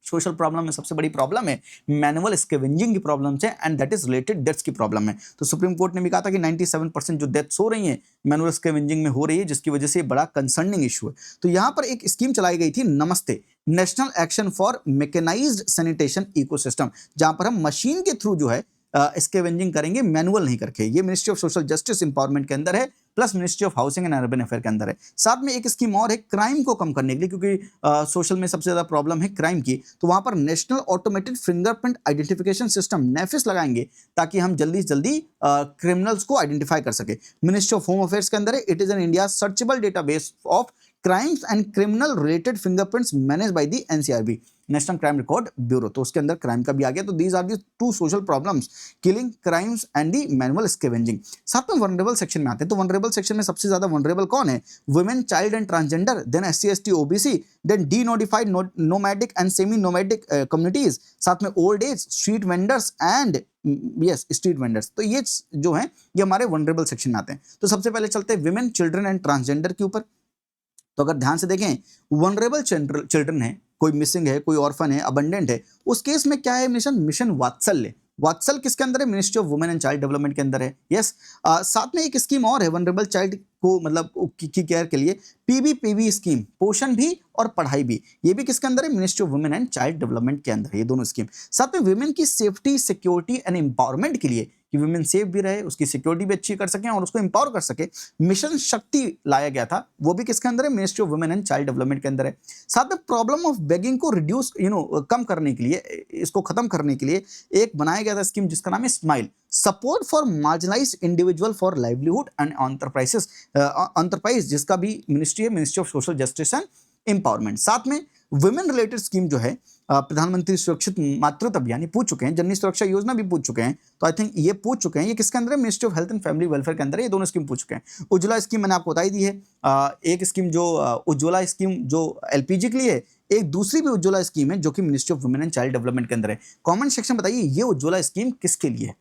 Social problem में सबसे बड़ी प्रॉब्लम है मैनुअल स्कैवेंजिंग की प्रॉब्लम है and that is related deaths की प्रॉब्लम है. तो सुप्रीम कोर्ट ने भी कहा था कि 97% जो डेथ्स हो रही हैं मैनुअल स्कैवेंजिंग में हो रही है, जिसकी वजह से बड़ा कंसर्निंग इशू है. तो यहां पर एक स्कीम चलाई गई थी, Namaste, national action for mechanised sanitation ecosystem, जहां पर हम मशीन के थ्रू जो है स्कैवेंजिंग करेंगे, मैनुअल नहीं करके. ये ministry of social justice empowerment के अंदर है, plus ministry of housing and urban affair के अंदर है. साथ में एक स्कीम और है क्राइम को कम करने के लिए, क्योंकि सोशल में सबसे ज्यादा प्रॉब्लम है क्राइम की. तो वहां पर national automated fingerprint identification system NAFIS लगाएंगे ताकि हम जल्दी से जल्दी क्रिमिनल्स को आइडेंटिफाई कर सके. मिनिस्ट्री ऑफ होम अफेयर्स के अंदर है, it is an India searchable database of crimes and criminal related fingerprints manage by the NCRB, national crime record bureau. तो उसके अंदर क्राइम का भी आ गया. तो these are the two social problems, killing, crimes and the manual scavenging. साथ में वनरेबल सेक्शन में आते हैं. तो वनरेबल सेक्शन में सबसे ज्यादा वनरेबल कौन है? Women, child and transgender, then SC ST OBC, then denotified nomadic and semi nomadic communities, साथ में old age, street vendors and yes street vendors. तो ये जो है ये हमारे वनरेबल सेक्शन में आते हैं. तो सबसे पहले चलते हैं विमेन, चिल्ड्रन एंड ट्रांसजेंडर के ऊपर. तो अगर ध्यान से देखें, वनरेबल चिल्ड्रन है, कोई मिसिंग है, कोई ऑर्फन है, अबंडेंट है, उस केस में क्या है मिशन वात्सल्य. वात्सल किसके अंदर है? Ministry of women and child development के अंदर है. यस. साथ में एक स्कीम और है वनरेबल चाइल्ड को मतलब की केयर के लिए, पीबीपीवी स्कीम, पोषण भी और पढ़ाई भी. ये भी किसके अंदर है? Ministry of women and child development के अंदर है ये दोनों स्कीम. साथ में वुमेन की सेफ्टी, सिक्योरिटी एंड एम्पावरमेंट के लिए कि वुमेन सेफ भी रहे, उसकी सिक्योरिटी भी अच्छी कर सकें और उसको एम्पावर कर सके, मिशन शक्ति लाया गया था. वो भी किसके अंदर है? Ministry of women and child development के अंदर है. साथ में प्रॉब्लम ऑफ बेगिंग को रिड्यूस कम करने के लिए, इसको खत्म करने के लिए एक बनाया गया था स्कीम जिसका नाम है smile, support for marginalised individual for livelihood and enterprise, जिसका भी मिनिस्ट्री है, ministry of social justice and empowerment. साथ में वुमेन रिलेटेड स्कीम जो है प्रधानमंत्री सुरक्षित मातृत्व अभियान पूछ चुके हैं, जननी सुरक्षा योजना भी पूछ चुके हैं. तो आई थिंक ये पूछ चुके हैं. ये किसके अंदर है? Ministry of health and family welfare के अंदर है. ये दोनों स्कीम पूछ चुके हैं. उज्ज्वला स्कीम मैंने आपको बताई दी है. एक स्कीम जो उज्ज्वला स्कीम जो एलपीजी के लिए है, एक दूसरी भी उज्ज्वला स्कीम है जो कि ministry of women and child development के अंदर है. कमेंट सेक्शन बताइए ये उज्ज्वला स्कीम किसके लिए है.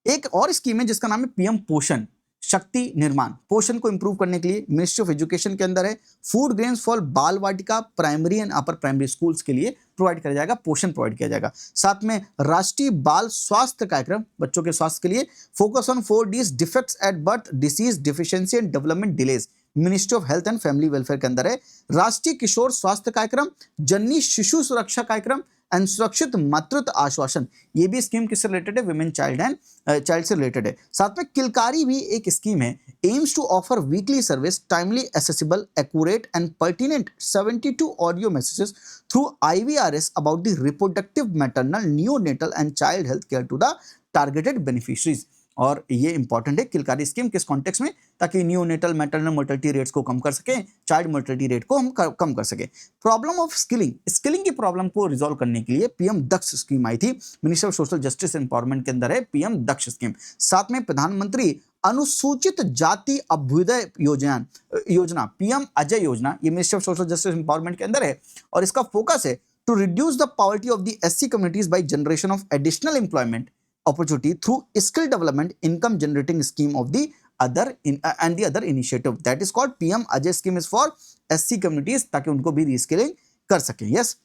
एक और स्कीम है जिसका नाम है पीएम पोषण शक्ति निर्माण, पोषण को इंप्रूव करने के लिए मिनिस्ट्री ऑफ एजुकेशन के अंदर है. Food grains for Bal Vatika, primary and upper primary schools के लिए प्रोवाइड किया जाएगा, पोषण प्रोवाइड किया जाएगा. साथ में राष्ट्रीय बाल स्वास्थ्य कार्यक्रम, बच्चों के स्वास्थ्य के लिए, focus on 4Ds, defects at birth, disease, deficiency and development delays, ministry of health and family welfare के अंदर है. राष्ट्रीय किशोर स्वास्थ्य कार्यक्रम, जननी शिशु सुरक्षा कार्यक्रम एंड सुरक्षित मातृत्व आश्वासन, ये भी स्कीम किससे रिलेटेड है? विमेन चाइल्ड एंड चाइल्ड से रिलेटेड है. साथ में किलकारी भी एक स्कीम है, aims to offer weekly service, timely accessible, accurate and pertinent 72 audio messages through IVRS about the reproductive, maternal, neonatal and child health care to the targeted beneficiaries. और ये इंपॉर्टेंट है किलकारी स्कीम किस कॉन्टेक्स्ट में? ताकि नियोनेटल मैटरनल मोर्टेलिटी रेट्स को कम कर सके, चाइल्ड मोर्टेलिटी रेट को हम कम कर सके. प्रॉब्लम ऑफ स्किलिंग की प्रॉब्लम को रिजॉल्व करने के लिए पीएम दक्ष स्कीम आई थी. Minister of social justice empowerment के अंदर है पीएम दक्ष स्कीम. साथ में प्रधानमंत्री अनुसूचित जाति अभ्युदय योजना पीएम अजय योजना, ये minister of social justice empowerment के अंदर है और इसका फोकस है to reduce the poverty of the SC communities by generation of additional employment opportunity through skill development, income generating scheme of the other and the other initiative that is called PM Ajay scheme is for SC communities, ताकि उनको भी रीस्किलिंग कर सकें. यस.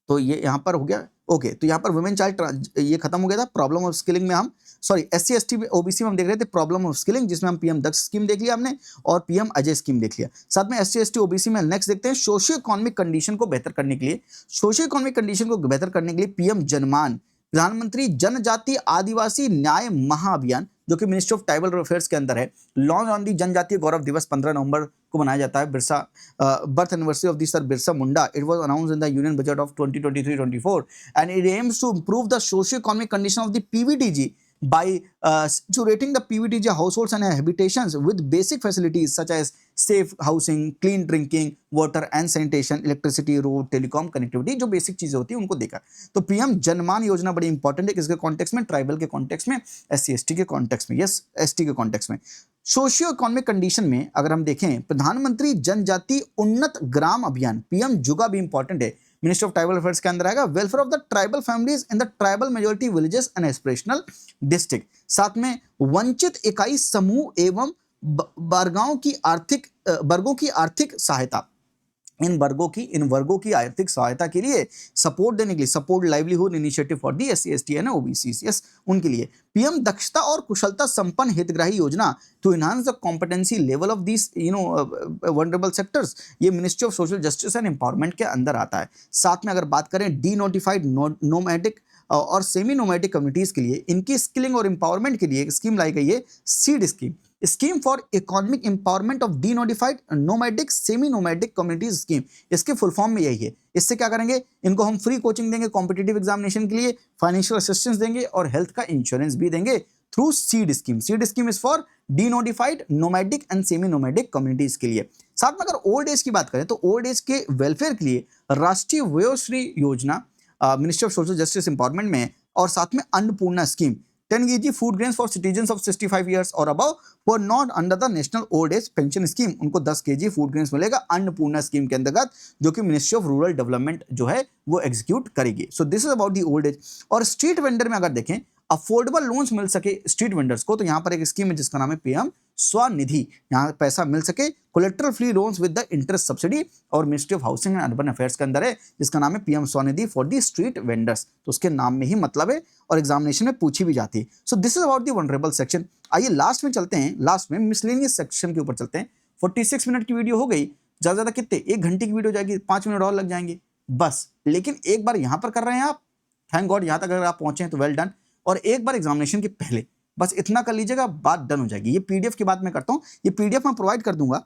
तो ये यहाँ पर हो गया. ओके. तो यहाँ पर वुमेन चाइल्ड ये खत्म हो गया था. प्रॉब्लम ऑफ स्किलिंग में हम SC ST OBC में हम देख रहे थे प्रॉब्लम ऑफ स्किलिंग, जिसमें हम पीएम दक्ष स्कीम देख लिया हमने और पीएम अजय स्कीम देख लिया. साथ में SC ST OBC में नेक्स्ट देखते हैं सोशियो इकोनॉमिक कंडीशन को बेहतर करने के लिए, सोशियो इकोनॉमिक कंडीशन को बेहतर करने के लिए पीएम जनमान, प्रधानमंत्री जनजाति आदिवासी न्याय महाअभियान, जो कि मिनिस्ट्री ऑफ ट्राइबल अफेयर्स के अंदर है. लॉन्च ऑन दी जनजातीय गौरव दिवस 15 नवंबर को मनाया जाता है. Birsa birth anniversary of the sir Birsa Munda. It was announced in the union budget of 2023-24 and it aims to improve the socio economic condition of the PVTG by saturating the PVTG households and habitations with basic facilities such as safe housing, clean drinking water and sanitation, electricity, road, telecom, connectivity, जो बेसिक चीजें होती है उनको देखा. तो पीएम जनमान योजना बड़ी इंपॉर्टेंट है. किसके कॉन्टेक्स्ट में? ट्राइबल के कॉन्टेक्स्ट में, SC ST के कॉन्टेक्स्ट में. यस, ST के कॉन्टेक्स्ट में. सोशियो इकोनॉमिक कंडीशन में अगर हम देखें, प्रधानमंत्री जनजाति उन्नत ग्राम अभियान पीएम जुगा भी इंपॉर्टेंट है, मिनिस्ट्री ऑफ ट्राइबल अफेयर्स के अंदर आएगा। Welfare of the tribal families in the tribal majority villages and aspirational district. साथ में वंचित इकाई समूह एवं वर्गों की आर्थिक सहायता, इन वर्गों की आर्थिक सहायता के लिए सपोर्ट देने के लिए, support livelihood initiative for the SC ST and OBC, yes उनके लिए। पीएम दक्षता और कुशलता संपन्न हितग्राही योजना to enhance the competency level of this vulnerable sectors, ये ministry of social justice and empowerment के अंदर आता है। साथ में अगर बात करें डी नोटिफाइड नोमैटिक और सेमी नोमैटिक कम्युनिटीज के लिए, इनकी स्किलिंग और एम्पावरमेंट के लिए एक स्कीम लाई गई है, seed scheme, scheme for economic empowerment of D notified nomadic semi nomadic communities scheme. इसके फुल फॉर्म में यही है। इससे क्या करेंगे, इनको हम फ्री कोचिंग देंगे कॉम्पिटिटिव एग्जामिनेशन के लिए, फाइनेंशियल असिस्टेंस देंगे और हेल्थ का इंश्योरेंस भी देंगे through seed scheme. Seed scheme is for D notified nomadic and semi nomadic communities के लिए। साथ में अगर ओल्ड एज की बात करें तो ओल्ड एज के वेलफेयर के लिए राष्ट्रीय वयोश्री योजना ministry of social justice empowerment में, और साथ में Annapurna scheme 10 kg food grains for citizens of 65 years और above who are not under the national old age pension scheme, उनको 10 kg फूड ग्रेन्स मिलेगा अन्नपूर्णा स्कीम के अंतर्गत, जो कि मिनिस्ट्री ऑफ रूरल डेवलपमेंट जो है वो एग्जीक्यूट करेगी। सो this is about the old age. और स्ट्रीट वेंडर में अगर देखें, अफोर्डेबल लोन्स मिल सके स्ट्रीट वेंडर्स को, तो यहाँ पर एक स्कीम है जिसका नाम है पीएम स्वनिधि, यहाँ पैसा मिल सके, collateral free loans with the interest subsidy, और ministry of housing and urban affairs के अंदर है जिसका नाम है PM Svanidhi for the street vendors. तो उसके नाम में ही मतलब है और एग्जामिनेशन में पूछी भी जाती है। सो this is about the vulnerable section. आइए लास्ट में चलते हैं, लास्ट में मिसलेनियस सेक्शन के ऊपर चलते हैं। 46 मिनट की वीडियो हो गई, ज्यादा कितने 1 घंटे की वीडियो जाएगी, 5 मिनट और लग जाएंगे बस। लेकिन एक बार यहां पर कर रहे हैं आप, थैंक गॉड यहां तक अगर आप पहुंचे हैं तो वेल डन। और एक बार एग्जामिनेशन के पहले बस इतना कर लीजिएगा, बात डन हो जाएगी। ये पीडीएफ की बात मैं करता हूं, ये पीडीएफ मैं प्रोवाइड कर दूंगा,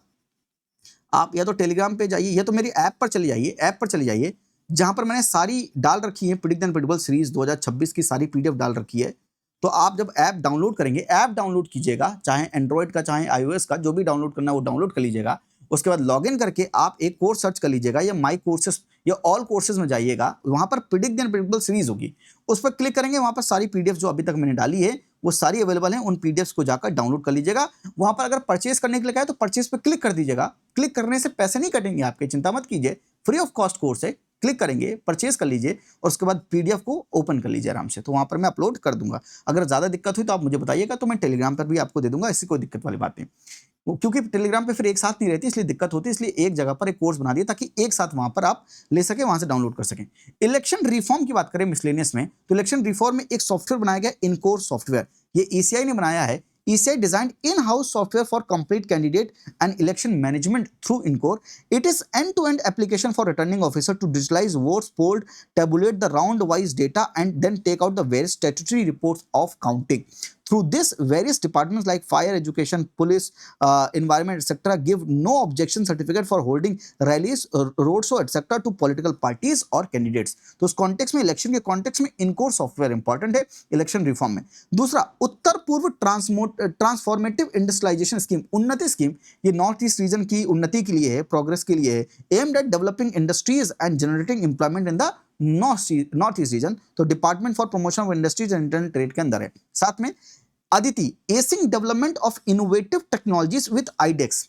आप या तो टेलीग्राम पे जाइए या तो मेरी ऐप पर चले जाइए, ऐप पर चले जाइए जहां पर मैंने सारी डाल रखी है प्रेडिक्ट एंड प्रेडिक्टेबल सीरीज 2026 की सारी पीडीएफ डाल रखी है। तो आप जब ऐप डाउनलोड करेंगे, ऐप डाउनलोड कीजिएगा, चाहे एंड्रॉइड का चाहे आईओएस का, जो भी डाउनलोड करना है वो डाउनलोड कर लीजिएगा। उसके बाद लॉगिन करके आप एक कोर्स सर्च कर लीजिएगा, या माई कोर्सेज या ऑल कोर्सेज में जाइएगा, वहां पर प्रेडिक्ट एंड प्रेडिक्टेबल सीरीज होगी, उस पर क्लिक करेंगे, वहां पर सारी पीडीएफ जो अभी तक मैंने डाली है वो सारी अवेलेबल है, उन पीडीएफ्स को जाकर डाउनलोड कर लीजिएगा। वहां पर अगर परचेज करने के लिए कहे तो परचेज पे क्लिक कर दीजिएगा, क्लिक करने से पैसे नहीं कटेंगे आपके, चिंता मत कीजिए, फ्री ऑफ कॉस्ट कोर्स है, क्लिक करेंगे, परचेज कर लीजिए और उसके बाद पीडीएफ को ओपन कर लीजिए आराम से। तो वहां पर मैं अपलोड कर दूंगा। अगर ज्यादा दिक्कत हुई तो आप मुझे बताइएगा, तो मैं टेलीग्राम पर भी आपको दे दूंगा, इससे कोई दिक्कत वाली बात नहीं। क्योंकि टेलीग्राम पे फिर एक साथ नहीं रहती, इसलिए दिक्कत होती है, इसलिए एक जगह पर एक कोर्स बना दिया ताकि एक साथ वहां पर आप ले सके, वहां से डाउनलोड कर सकें। इलेक्शन रिफॉर्म की बात करें मिसलेनियस में, तो इलेक्शन रिफॉर्म में एक सॉफ्टवेयर बनाया गया, इनकोर सॉफ्टवेयर, ये ईसीआई ने बनाया है। ECI designed in-house software for complete candidate and election management through INCORE. It is end-to-end application for returning officer to digitalize votes polled, tabulate the round-wise data, and then take out the various statutory reports of counting. Through this, various departments like fire, education, police, environment, etc. give no objection certificate for holding rallies, roadshow, etc. to political parties or candidates. तो उस कॉन्टेक्स्ट में, इलेक्शन के कॉन्टेक्स्ट में इनकोर सॉफ्टवेयर इंपॉर्टेंट है इलेक्शन रिफॉर्म में। दूसरा, Uttar Purva transformative industrialisation scheme, Unnati scheme, ये नॉर्थ ईस्ट रीजन की उन्नति के लिए है, प्रोग्रेस के लिए है, aimed at developing industries and generating employment in the north east region. तो department for promotion of industries and internet trade के अंदर है। साथ में Aditi, acing development of innovative technologies with iDEX,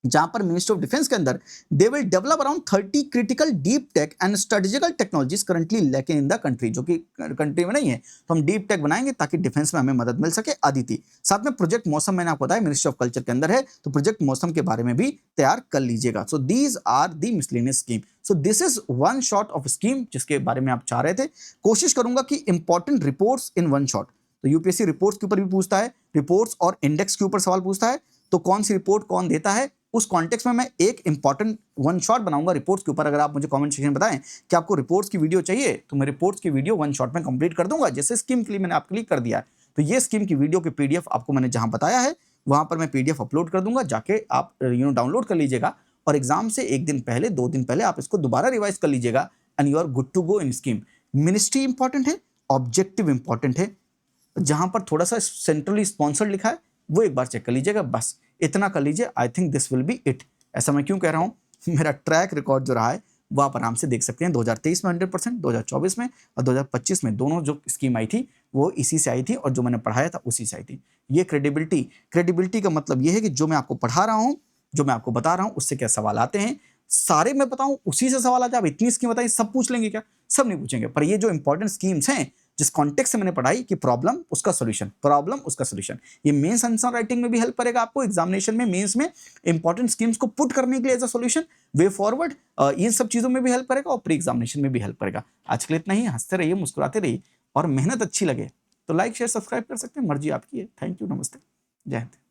जहां पर मिनिस्ट्री ऑफ डिफेंस के अंदर they will develop around 30 critical deep tech and strategical technologies currently lacking in the country, जो कि कंट्री में नहीं है, तो हम डीप टेक बनाएंगे ताकि डिफेंस में हमें मदद मिल सके। अदिति। साथ में प्रोजेक्ट मौसम, मैंने आपको बताया मिनिस्ट्री ऑफ कल्चर के अंदर है, तो प्रोजेक्ट मौसम के बारे में भी तैयार कर लीजिएगा। So these are the miscellaneous scheme. So this is one shot of scheme जिसके बारे में आप चाह रहे थे। कोशिश करूंगा कि important reports in one shot, तो यूपीएससी रिपोर्ट्स के ऊपर भी पूछता है, रिपोर्ट्स और इंडेक्स के ऊपर सवाल पूछता है, तो कौन सी रिपोर्ट कौन देता है, उस कॉन्टेक्स्ट में मैं एक इंपॉर्टेंट वन शॉट बनाऊंगा रिपोर्ट्स के ऊपर। अगर आप मुझे कमेंट सेक्शन में बताएं कि आपको रिपोर्ट्स की वीडियो चाहिए, तो मैं रिपोर्ट्स की वीडियो वन शॉट में कंप्लीट कर दूंगा। जैसे स्कीम के लिए मैंने आपके लिए कर दिया है, तो ये स्कीम की वीडियो की पीडीएफ आपको मैंने जहां बताया है वहां पर मैं पीडीएफ अपलोड कर दूंगा, जाके आप डाउनलोड कर लीजिएगा और एग्जाम से 1 दिन पहले 2 दिन पहले आप इसको दोबारा रिवाइज कर लीजिएगा and you are good to go in scheme. Ministry important है, ऑब्जेक्टिव इंपॉर्टेंट है, जहां पर थोड़ा सा सेंट्रली स्पॉन्सर्ड लिखा है वो एक बार चेक कर लीजिएगा, बस इतना कर लीजिए। I think this will be it. ऐसा मैं क्यों कह रहा हूं, मेरा ट्रैक रिकॉर्ड जो रहा है वो आप आराम से देख सकते हैं। 2023 में 100%, 2024 में और 2025 में दोनों जो स्कीम आई थी वो इसी से आई थी और जो मैंने पढ़ाया था उसी से आई थी। ये क्रेडिबिलिटी का मतलब ये है कि जो मैं आपको पढ़ा रहा हूँ, जो मैं आपको बता रहा हूँ, उससे क्या सवाल आते हैं, सारे मैं बताऊं उसी से सवाल आ जाए। आप इतनी स्कीम बताइए, सब पूछ लेंगे क्या? सब नहीं पूछेंगे, पर ये जो इंपॉर्टेंट स्कीम्स हैं, जिस कॉन्टेक्स्ट से मैंने पढ़ाई कि प्रॉब्लम उसका सॉल्यूशन, ये मेंस आंसर राइटिंग में भी हेल्प करेगा आपको, एग्जामिनेशन में, मेंस में इंपॉर्टेंट स्कीम्स को पुट करने के लिए as a solution, way forward, इन सब चीजों में भी हेल्प करेगा और प्री एग्जामिनेशन में भी हेल्प करेगा। आज के लिए इतना ही। हंसते रहिए, मुस्कुराते रहिए, और मेहनत अच्छी लगे तो लाइक शेयर सब्सक्राइब कर सकते हैं, मर्जी आपकी है। थैंक यू, नमस्ते, जय हिंद।